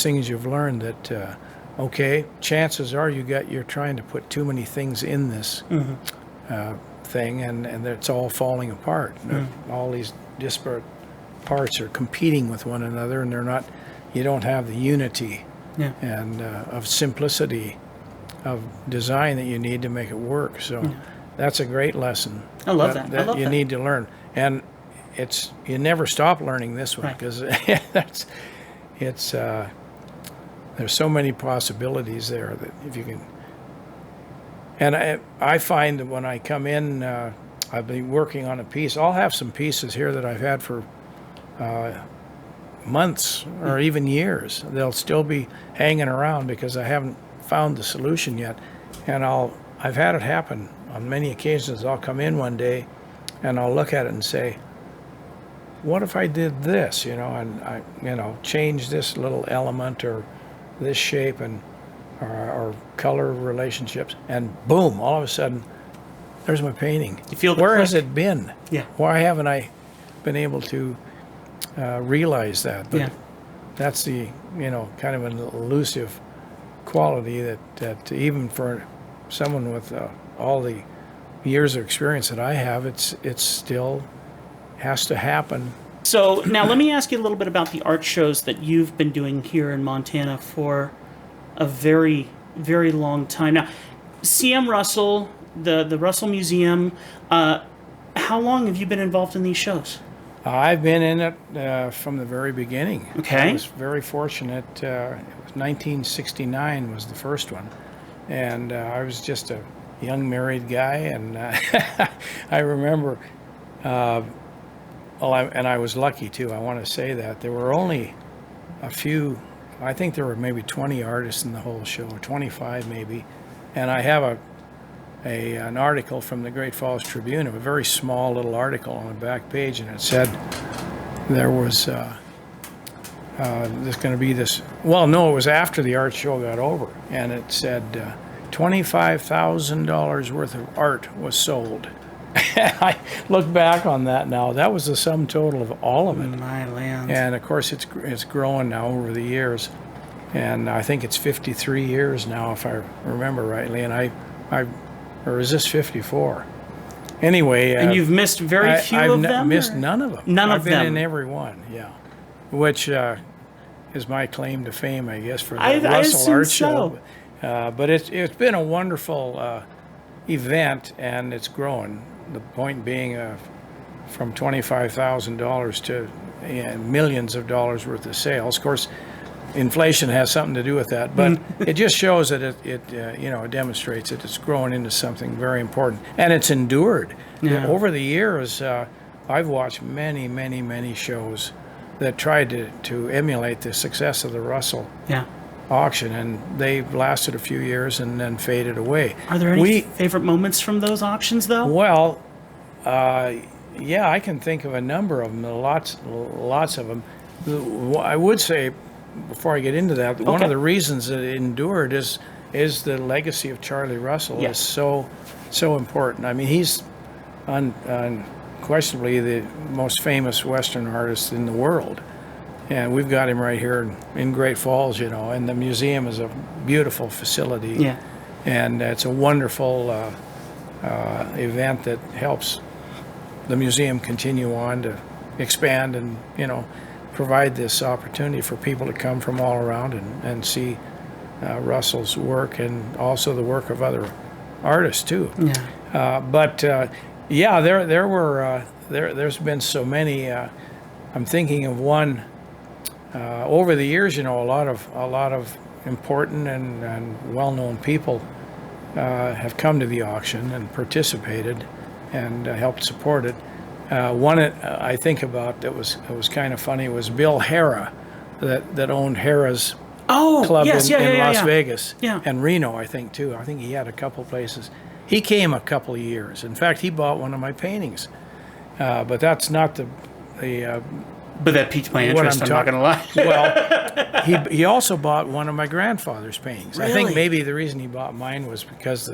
things you've learned that okay, chances are you're trying to put too many things in this thing, and it's all falling apart. All these disparate parts are competing with one another, and you don't have the unity and of simplicity of design that you need to make it work. So that's a great lesson. I love that. I love you that. need to learn. And you never stop learning this one, because there's so many possibilities there that if you can. And I find that when I come in, I've been working on a piece. I'll have some pieces here that I've had for months or even years. They'll still be hanging around because I haven't found the solution yet. And I've had it happen on many occasions. I'll come in one day and I'll look at it and say, what if I did this, and I change this little element or this shape or color relationships, and boom, all of a sudden, there's my painting. You feel the Where click. has it been? Yeah. Why haven't I been able to realize that? But that's the, kind of an elusive quality that even for someone with all the years of experience that I have, it still has to happen. So now let me ask you a little bit about the art shows that you've been doing here in Montana for a very, very long time. Now, C.M. Russell, the Russell Museum, how long have you been involved in these shows? I've been in it from the very beginning. Okay. I was very fortunate. It was 1969 was the first one. And I was just a young married guy. And I remember, I was lucky too. I want to say that. There were only a few, I think there were maybe 20 artists in the whole show, or 25 maybe. And I have an article from the Great Falls Tribune, a very small little article on the back page, and it said there was there's going to be this. Well, no, it was after the art show got over, and it said $25,000 worth of art was sold. I look back on that now. That was the sum total of all of it. My land. And of course, it's grown now over the years, and I think it's 53 years now, if I remember rightly. And or is this 54? Anyway, And you've missed very few I've of them? missed or- none of them. None of I've been them. in every one, yeah. Which is my claim to fame, I guess, for the I Russell assume Art so. Show. But it's been a wonderful event, and it's growing. The point being, from $25,000 to millions of dollars worth of sales. Of course, inflation has something to do with that, but it just shows that it demonstrates that it's growing into something very important, and it's endured. Yeah. Over the years. I've watched many shows that tried to emulate the success of the Russell Yeah. auction, and they lasted a few years and then faded away. Are there any favorite moments from those auctions, though? Well, yeah, I can think of a number of them, lots of them. I would say, before I get into that, one Okay. of the reasons that it endured is the legacy of Charlie Russell Yes. is so important. I mean, he's unquestionably the most famous Western artist in the world. And we've got him right here in Great Falls, and the museum is a beautiful facility. Yeah. And it's a wonderful event that helps the museum continue on to expand and, provide this opportunity for people to come from all around and see Russell's work, and also the work of other artists too. Yeah. Yeah, there's been so many. I'm thinking of one over the years. A lot of important and well-known people have come to the auction and participated and helped support it. One I think about that was kind of funny was Bill Hara, that owned Hara's club yes, in Las Vegas Yeah. and Reno, I think too. I think he had a couple places. He came a couple of years. In fact, he bought one of my paintings, but that's not the But that piqued my what interest, I'm not going to lie. Well, he also bought one of my grandfather's paintings. I think Really? maybe the reason he bought mine was because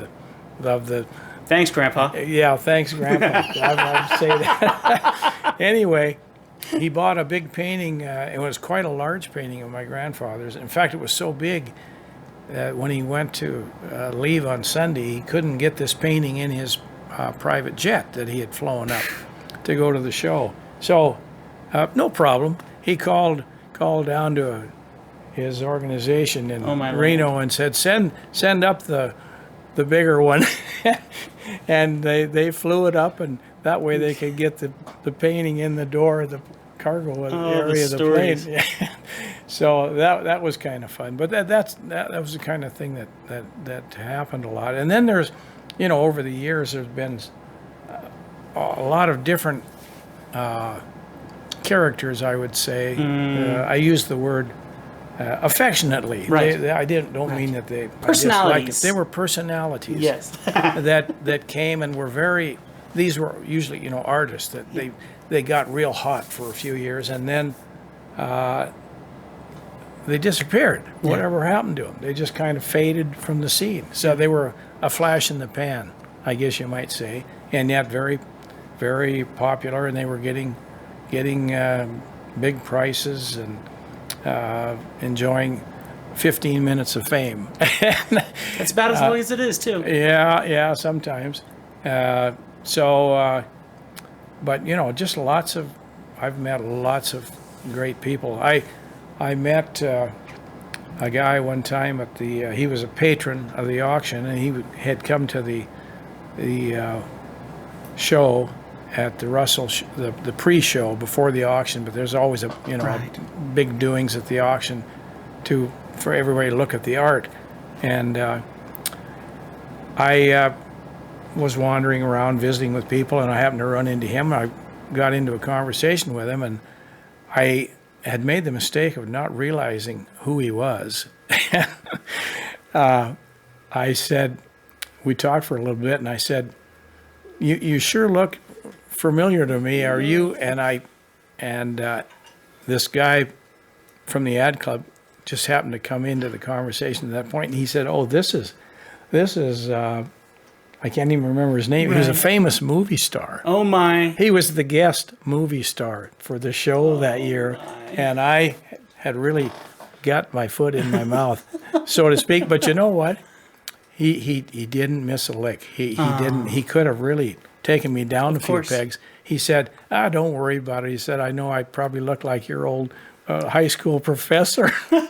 of the Thanks, Grandpa. yeah, thanks, Grandpa. I'd say that. Anyway, he bought a big painting. It was quite a large painting of my grandfather's. In fact, it was so big that when he went to leave on Sunday, he couldn't get this painting in his private jet that he had flown up to go to the show. So, no problem. He called down to his organization in Oh, my Reno and said, send up the bigger one. And they flew it up, and that way they could get the painting in the door of the cargo area of the plane. stories. Yeah. So that was kind of fun. But that was the kind of thing that happened a lot. And then there's, over the years there's been a lot of different characters, I would say. I use the word affectionately. Right. I don't mean that they Personalities. I disliked it. They were personalities. Yes. that came and were very. These were usually artists that they got real hot for a few years, and then they disappeared. Whatever happened to them? They just kind of faded from the scene. So they were a flash in the pan, I guess you might say, and yet very, very popular, and they were getting big prices and enjoying 15 minutes of fame. It's about as long as it is, too. Yeah, sometimes. But just I've met lots of great people. I met a guy one time at he was a patron of the auction, and he had come to the show at the Russell, the pre-show before the auction, but there's always Right. big doings at the auction for everybody to look at the art. And I was wandering around visiting with people, and I happened to run into him. I got into a conversation with him, and I had made the mistake of not realizing who he was. I said, we talked for a little bit, and I said, you sure look familiar to me. Are you? And this guy from the ad club just happened to come into the conversation at that point, and he said, "Oh, this is I can't even remember his name. He was a Right. famous movie star. Oh my. He was the guest movie star for the show that year, and I had really got my foot in my mouth, so to speak. But you know what? He didn't miss a lick. He didn't. He could have really taken me down a few course. pegs. He said, "Don't worry about it." He said, "I know I probably look like your old high school professor." And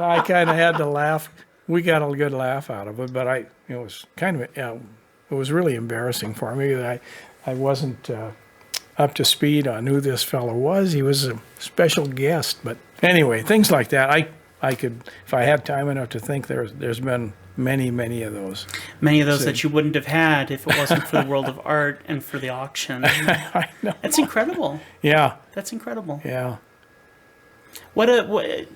I kind of had to laugh. We got a good laugh out of it, but it was kind of it was really embarrassing for me that I wasn't up to speed on who this fellow was. He was a special guest, but anyway, things like that. I could, if I had time enough to think, there's been many of those. Many of those that you wouldn't have had if it wasn't for the world of art and for the auction. I know. That's incredible. Yeah, That's incredible. yeah.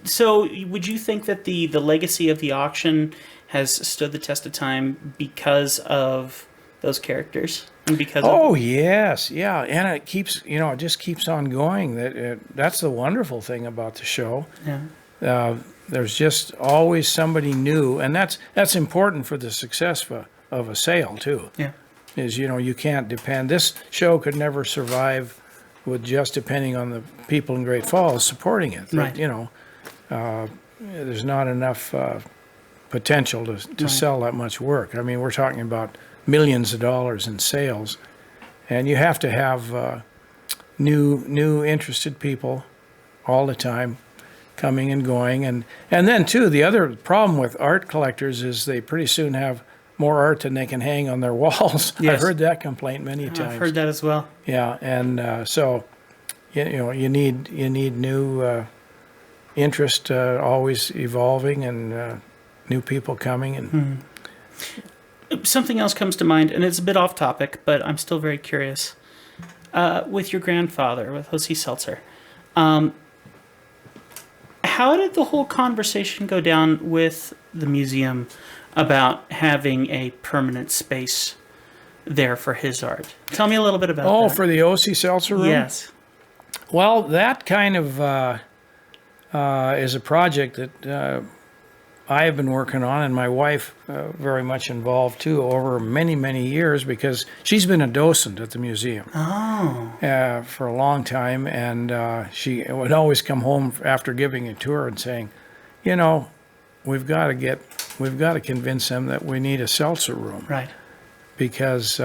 So would you think that the legacy of the auction has stood the test of time because of those characters and because Oh of yes, yeah, and it keeps, it just keeps on going. That's the wonderful thing about the show. yeah. There's just always somebody new, and that's important for the success of a sale too. Yeah. Is you can't depend. This show could never survive with just depending on the people in Great Falls supporting it. Right. There's not enough potential to sell that much work. I mean, we're talking about millions of dollars in sales, and you have to have new interested people all the time coming and going, and then too, the other problem with art collectors is they pretty soon have more art than they can hang on their walls. Yes. I've heard that complaint many times. I've heard that as well. Yeah, and so you need new interest, always evolving, and new people coming. And Something else comes to mind, and it's a bit off topic, but I'm still very curious. With your grandfather, with O.C. Seltzer, how did the whole conversation go down with the museum about having a permanent space there for his art? Tell me a little bit about that. for the O.C. Seltzer room? Yes. Well, that kind of is a project that I have been working on, and my wife very much involved too over many years, because she's been a docent at the museum for a long time, and she would always come home after giving a tour and saying, we've got to convince them that we need a Seltzer room, Right. because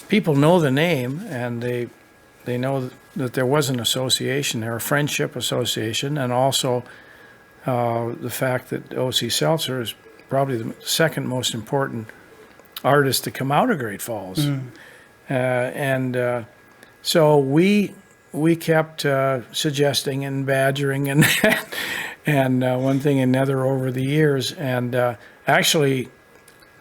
people know the name, and they know that there was an association there, a friendship association, and also the fact that O.C. Seltzer is probably the second most important artist to come out of Great Falls. So we kept suggesting and badgering and and one thing and another over the years. And actually,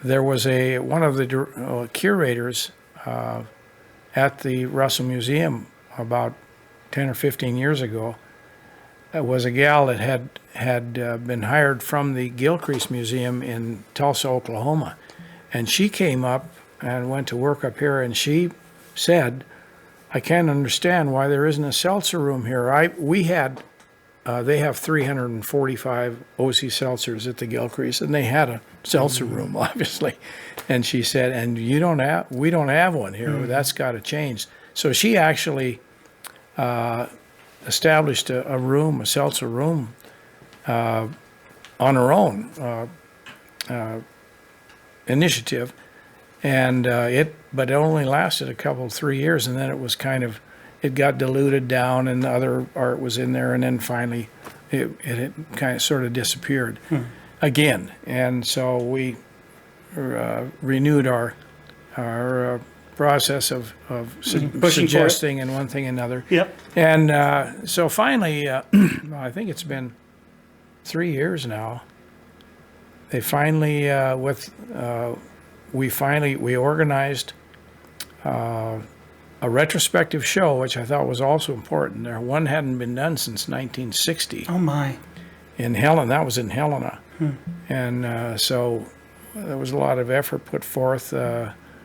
there was one of the curators at the Russell Museum about 10 or 15 years ago. It was a gal that had been hired from the Gilcrease Museum in Tulsa, Oklahoma. And she came up and went to work up here, and she said, "I can't understand why there isn't a Seltzer room here. They have 345 O.C. Seltzers at the Gilcrease, and they had a Seltzer room, obviously." And she said, "And we don't have one here. That's got to change." So she actually established a Seltzer room, on her own initiative, and but it only lasted 3 years, and then it got diluted down, and the other art was in there, and then finally it kind of sort of disappeared again, and so we renewed our process of suggesting and one thing and another. Yep. And so finally, I think it's been 3 years now. They finally, we organized a retrospective show, which I thought was also important. One hadn't been done since 1960 Oh my. in Helena. That was in Helena, and so there was a lot of effort put forth,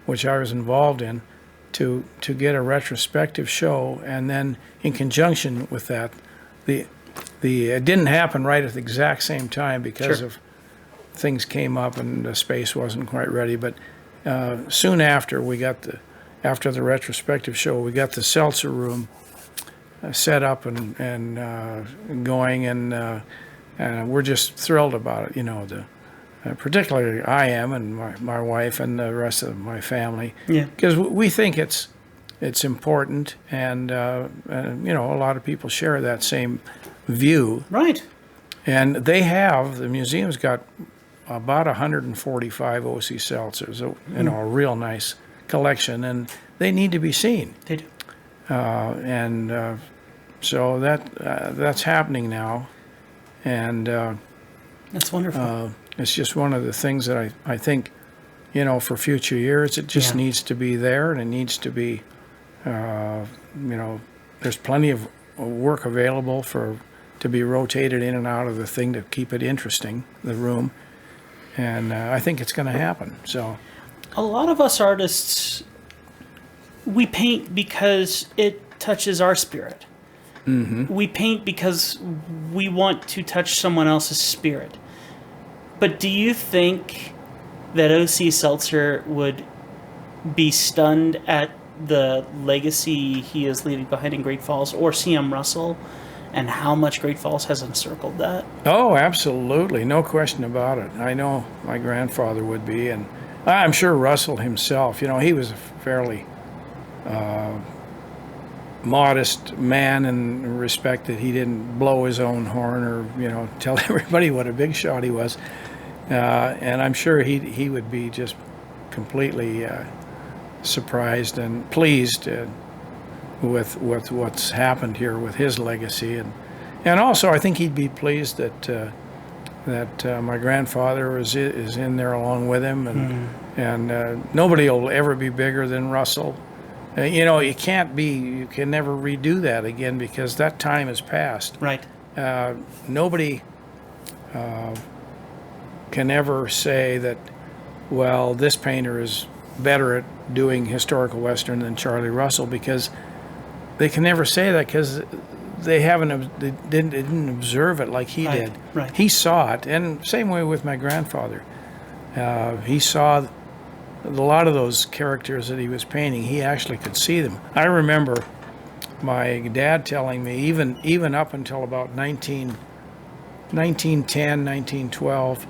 which I was involved in, to get a retrospective show, and then in conjunction with that, the it didn't happen right at the exact same time because Sure. of things came up and the space wasn't quite ready. But soon after after the retrospective show, we got the Seltzer room set up and going, and we're just thrilled about it. You know, particularly I am, and my wife and the rest of my family, Yeah. because we think it's important, and you know, a lot of people share that same view. Right. And the museum's got about 145 O.C. Seltzers, you know, a real nice collection, and they need to be seen. They do. So that's happening now, and That's wonderful. it's just one of the things that I think, you know, for future years, it just Yeah. needs to be there, and it needs to be, you know, there's plenty of work available to be rotated in and out of the thing to keep it interesting, the room, and I think it's going to happen. So, A lot of us artists, we paint because it touches our spirit. We paint because we want to touch someone else's spirit. But do you think that O.C. Seltzer would be stunned at the legacy he is leaving behind in Great Falls, or C.M. Russell, and how much Great Falls has encircled that? oh, absolutely, no question about it. I know my grandfather would be, and I'm sure Russell himself. You know, he was a fairly modest man in respect that he didn't blow his own horn or, you know, tell everybody what a big shot he was. And I'm sure he would be just completely surprised and pleased with what's happened here with his legacy, and also I think he'd be pleased that my grandfather is in there along with him, and nobody will ever be bigger than Russell. You know, you can never redo that again because that time has passed. Right. Nobody can ever say that, well, this painter is better at doing historical Western than Charlie Russell, because they can never say that because they didn't observe it like he Right, did. right. He saw it, and same way with my grandfather. He saw a lot of those characters that he was painting. He actually could see them. I remember my dad telling me, even up until about 1910, 1912,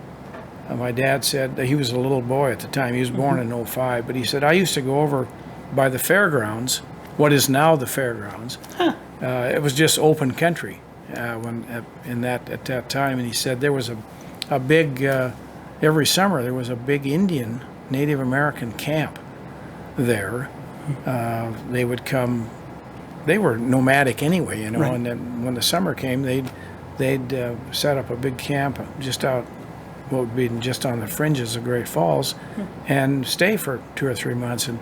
my dad said that he was a little boy at the time. He was born in '05, but he said, I used to go over by the fairgrounds, what is now the fairgrounds. It was just open country at that time, and he said there was a big every summer there was a big Indian Native American camp there. They would come. They were nomadic anyway, you know. Right. And then when the summer came, they'd set up a big camp just out, what would be just on the fringes of Great Falls, and stay for 2 or 3 months. And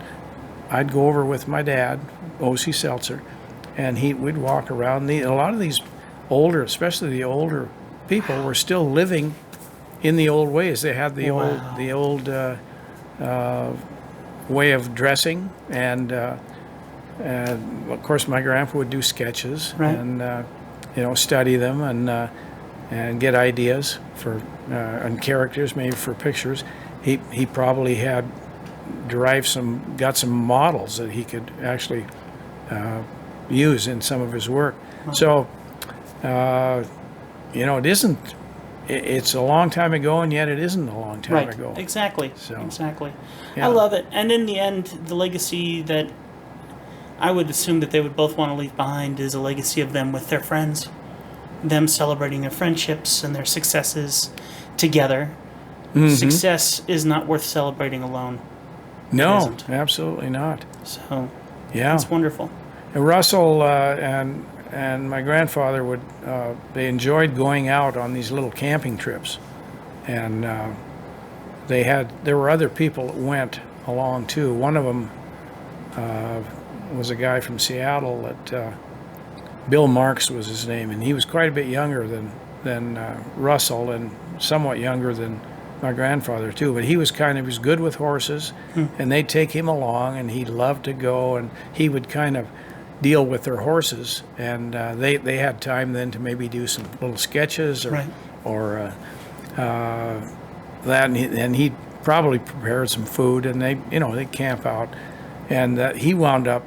I'd go over with my dad, O.C. Seltzer, and we'd walk around. A lot of these older, especially the older people, were still living in the old ways. They had the old way of dressing, and of course my grandpa would do sketches, Right. and you know, study them and get ideas for and characters, maybe for pictures. He probably had got some models that he could actually use in some of his work. So you know, it's a long time ago, and yet it isn't a long time Right. ago. Exactly. So, Exactly. yeah. I love it. And in the end, the legacy that I would assume that they would both want to leave behind is a legacy of them with their friends, them celebrating their friendships and their successes together. Success is not worth celebrating alone. No, isn't. absolutely not. So Yeah. it's wonderful. And Russell and my grandfather they enjoyed going out on these little camping trips, and there were other people that went along too. One of them was a guy from Seattle that Bill Marks was his name, and he was quite a bit younger than Russell, and somewhat younger than my grandfather too, but he was good with horses, and they'd take him along, and he loved to go, and he would kind of deal with their horses, and they had time then to maybe do some little sketches or Right. or that, and he probably prepared some food, and they camp out, and he wound up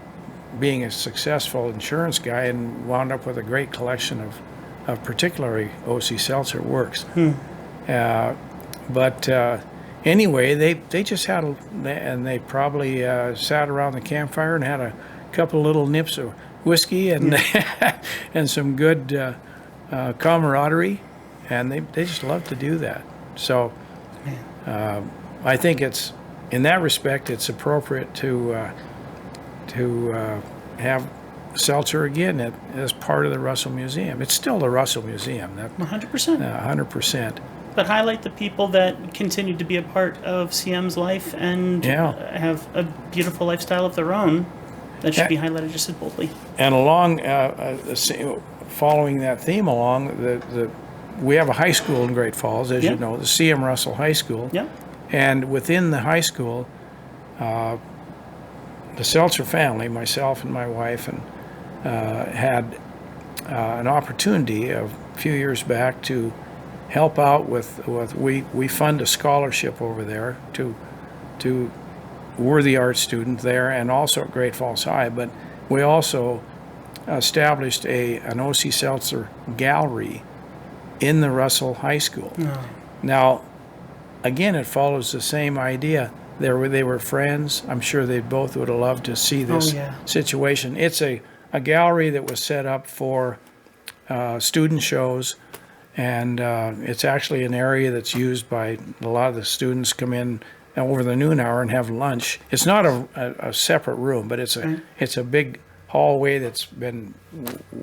being a successful insurance guy and wound up with a great collection of particularly O.C. Seltzer works. But anyway, they just had, and they probably sat around the campfire and had a couple little nips of whiskey and and some good camaraderie, and they just love to do that. So I think it's, in that respect, it's appropriate to have Seltzer again as part of the Russell Museum. It's still the Russell Museum. 100%. 100%. But highlight the people that continue to be a part of CM's life and have a beautiful lifestyle of their own that should be highlighted just as boldly. And along, following that theme along, we have a high school in Great Falls, as you know, the CM Russell High School. Yeah. And within the high school, the Seltzer family, myself and my wife, and had an opportunity a few years back to help out with we fund a scholarship over there to worthy art student there, and also at Great Falls High. But we also established an O.C. Seltzer gallery in the Russell High School. Oh. Now, again, it follows the same idea. They were friends. I'm sure they both would have loved to see this situation. It's a gallery that was set up for student shows, and it's actually an area that's used by a lot of the students come in over the noon hour and have lunch. It's not a separate room, but it's a big hallway that's been,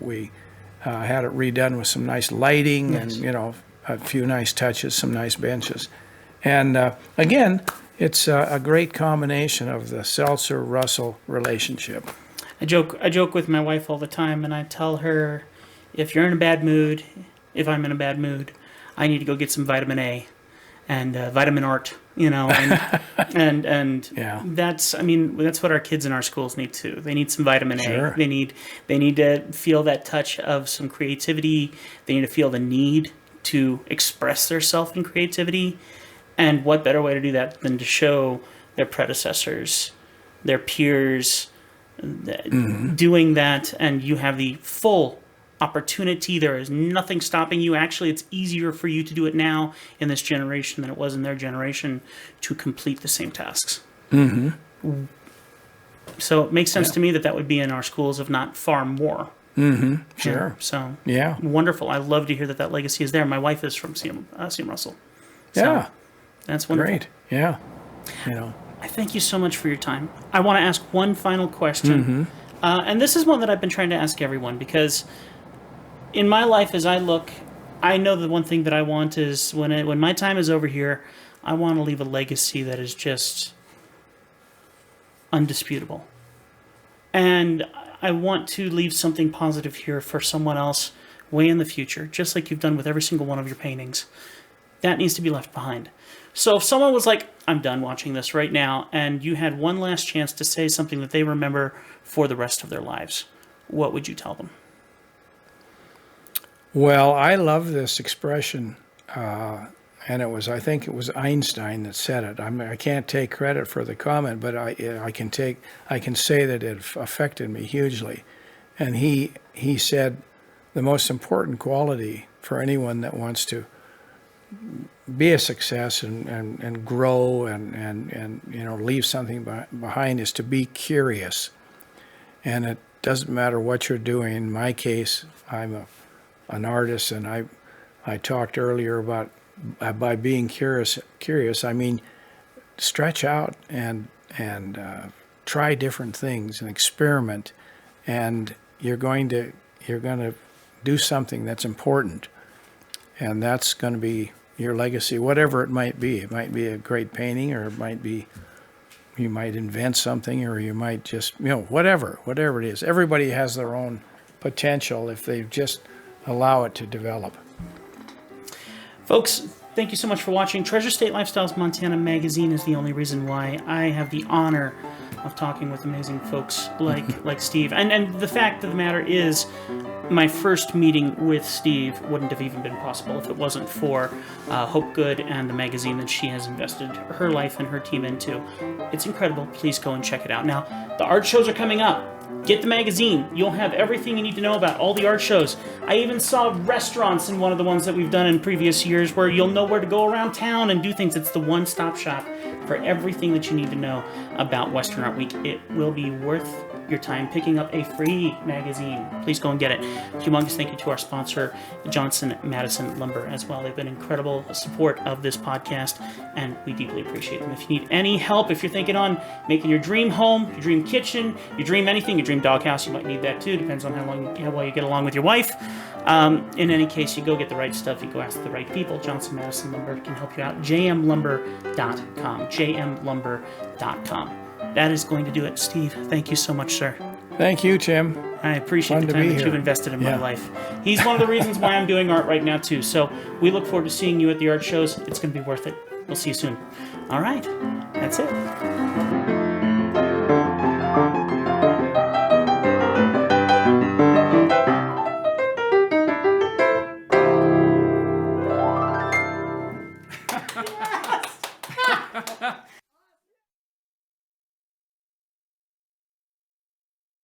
we had it redone with some nice lighting and a few nice touches, some nice benches. And again, it's a great combination of the Seltzer-Russell relationship. I joke with my wife all the time, and I tell her, if you're in a bad mood, if I'm in a bad mood, I need to go get some vitamin A and vitamin art, and that's what our kids in our schools need too. They need some vitamin A. They need to feel that touch of some creativity. They need to feel the need to express themselves in creativity. And what better way to do that than to show their predecessors, their peers, doing that, and you have the full opportunity. There is nothing stopping you. Actually, it's easier for you to do it now in this generation than it was in their generation to complete the same tasks. Mm-hmm. So it makes sense to me that would be in our schools, if not far more. Mm-hmm. Sure. So yeah, wonderful. I love to hear that legacy is there. My wife is from CM Russell. So, yeah. That's wonderful. Great. Yeah. I thank you so much for your time. I want to ask one final question. And this is one that I've been trying to ask everyone, because in my life, as I look, I know the one thing that I want is when my time is over here, I want to leave a legacy that is just undisputable. And I want to leave something positive here for someone else way in the future, just like you've done with every single one of your paintings. That needs to be left behind. So if someone was like, I'm done watching this right now, and you had one last chance to say something that they remember for the rest of their lives, what would you tell them? Well, I love this expression, and I think it was Einstein that said it. I can't take credit for the comment, but I can say that it affected me hugely. And he said the most important quality for anyone that wants to be a success and grow and leave something behind is to be curious. And it doesn't matter what you're doing. In my case, I'm an artist, and I talked earlier about by being curious. I mean, stretch out and try different things and experiment, and you're going to do something that's important, and that's going to be your legacy, whatever it might be. It might be a great painting, or it might be you might invent something, or you might just whatever it is. Everybody has their own potential if they just allow it to develop. Folks, thank you so much for watching. Treasure State Lifestyles Montana magazine is the only reason why I have the honor of talking with amazing folks like Steve. And the fact of the matter is, my first meeting with Steve wouldn't have even been possible if it wasn't for Hope Good and the magazine that she has invested her life and her team into. It's incredible. Please go and check it out. Now, the art shows are coming up. Get the magazine. You'll have everything you need to know about all the art shows. I even saw restaurants in one of the ones that we've done in previous years where you'll know where to go around town and do things. It's the one-stop shop for everything that you need to know about Western Art Week. It will be worth your time picking up a free magazine. Please go and get it. Humongous thank you to our sponsor, Johnson Madison Lumber, as well. They've been incredible support of this podcast, and we deeply appreciate them. If you need any help, if you're thinking on making your dream home, your dream kitchen, your dream anything, your dream doghouse, you might need that too. Depends on how well you get along with your wife. In any case, you go get the right stuff. You go ask the right people. Johnson Madison Lumber can help you out. jmlumber.com. jmlumber.com. That is going to do it. Steve, thank you so much, sir. Thank you, Tim. I appreciate Fun the to time be that here. you've invested in my life. He's one of the reasons why I'm doing art right now, too. So we look forward to seeing you at the art shows. It's going to be worth it. We'll see you soon. All right. That's it.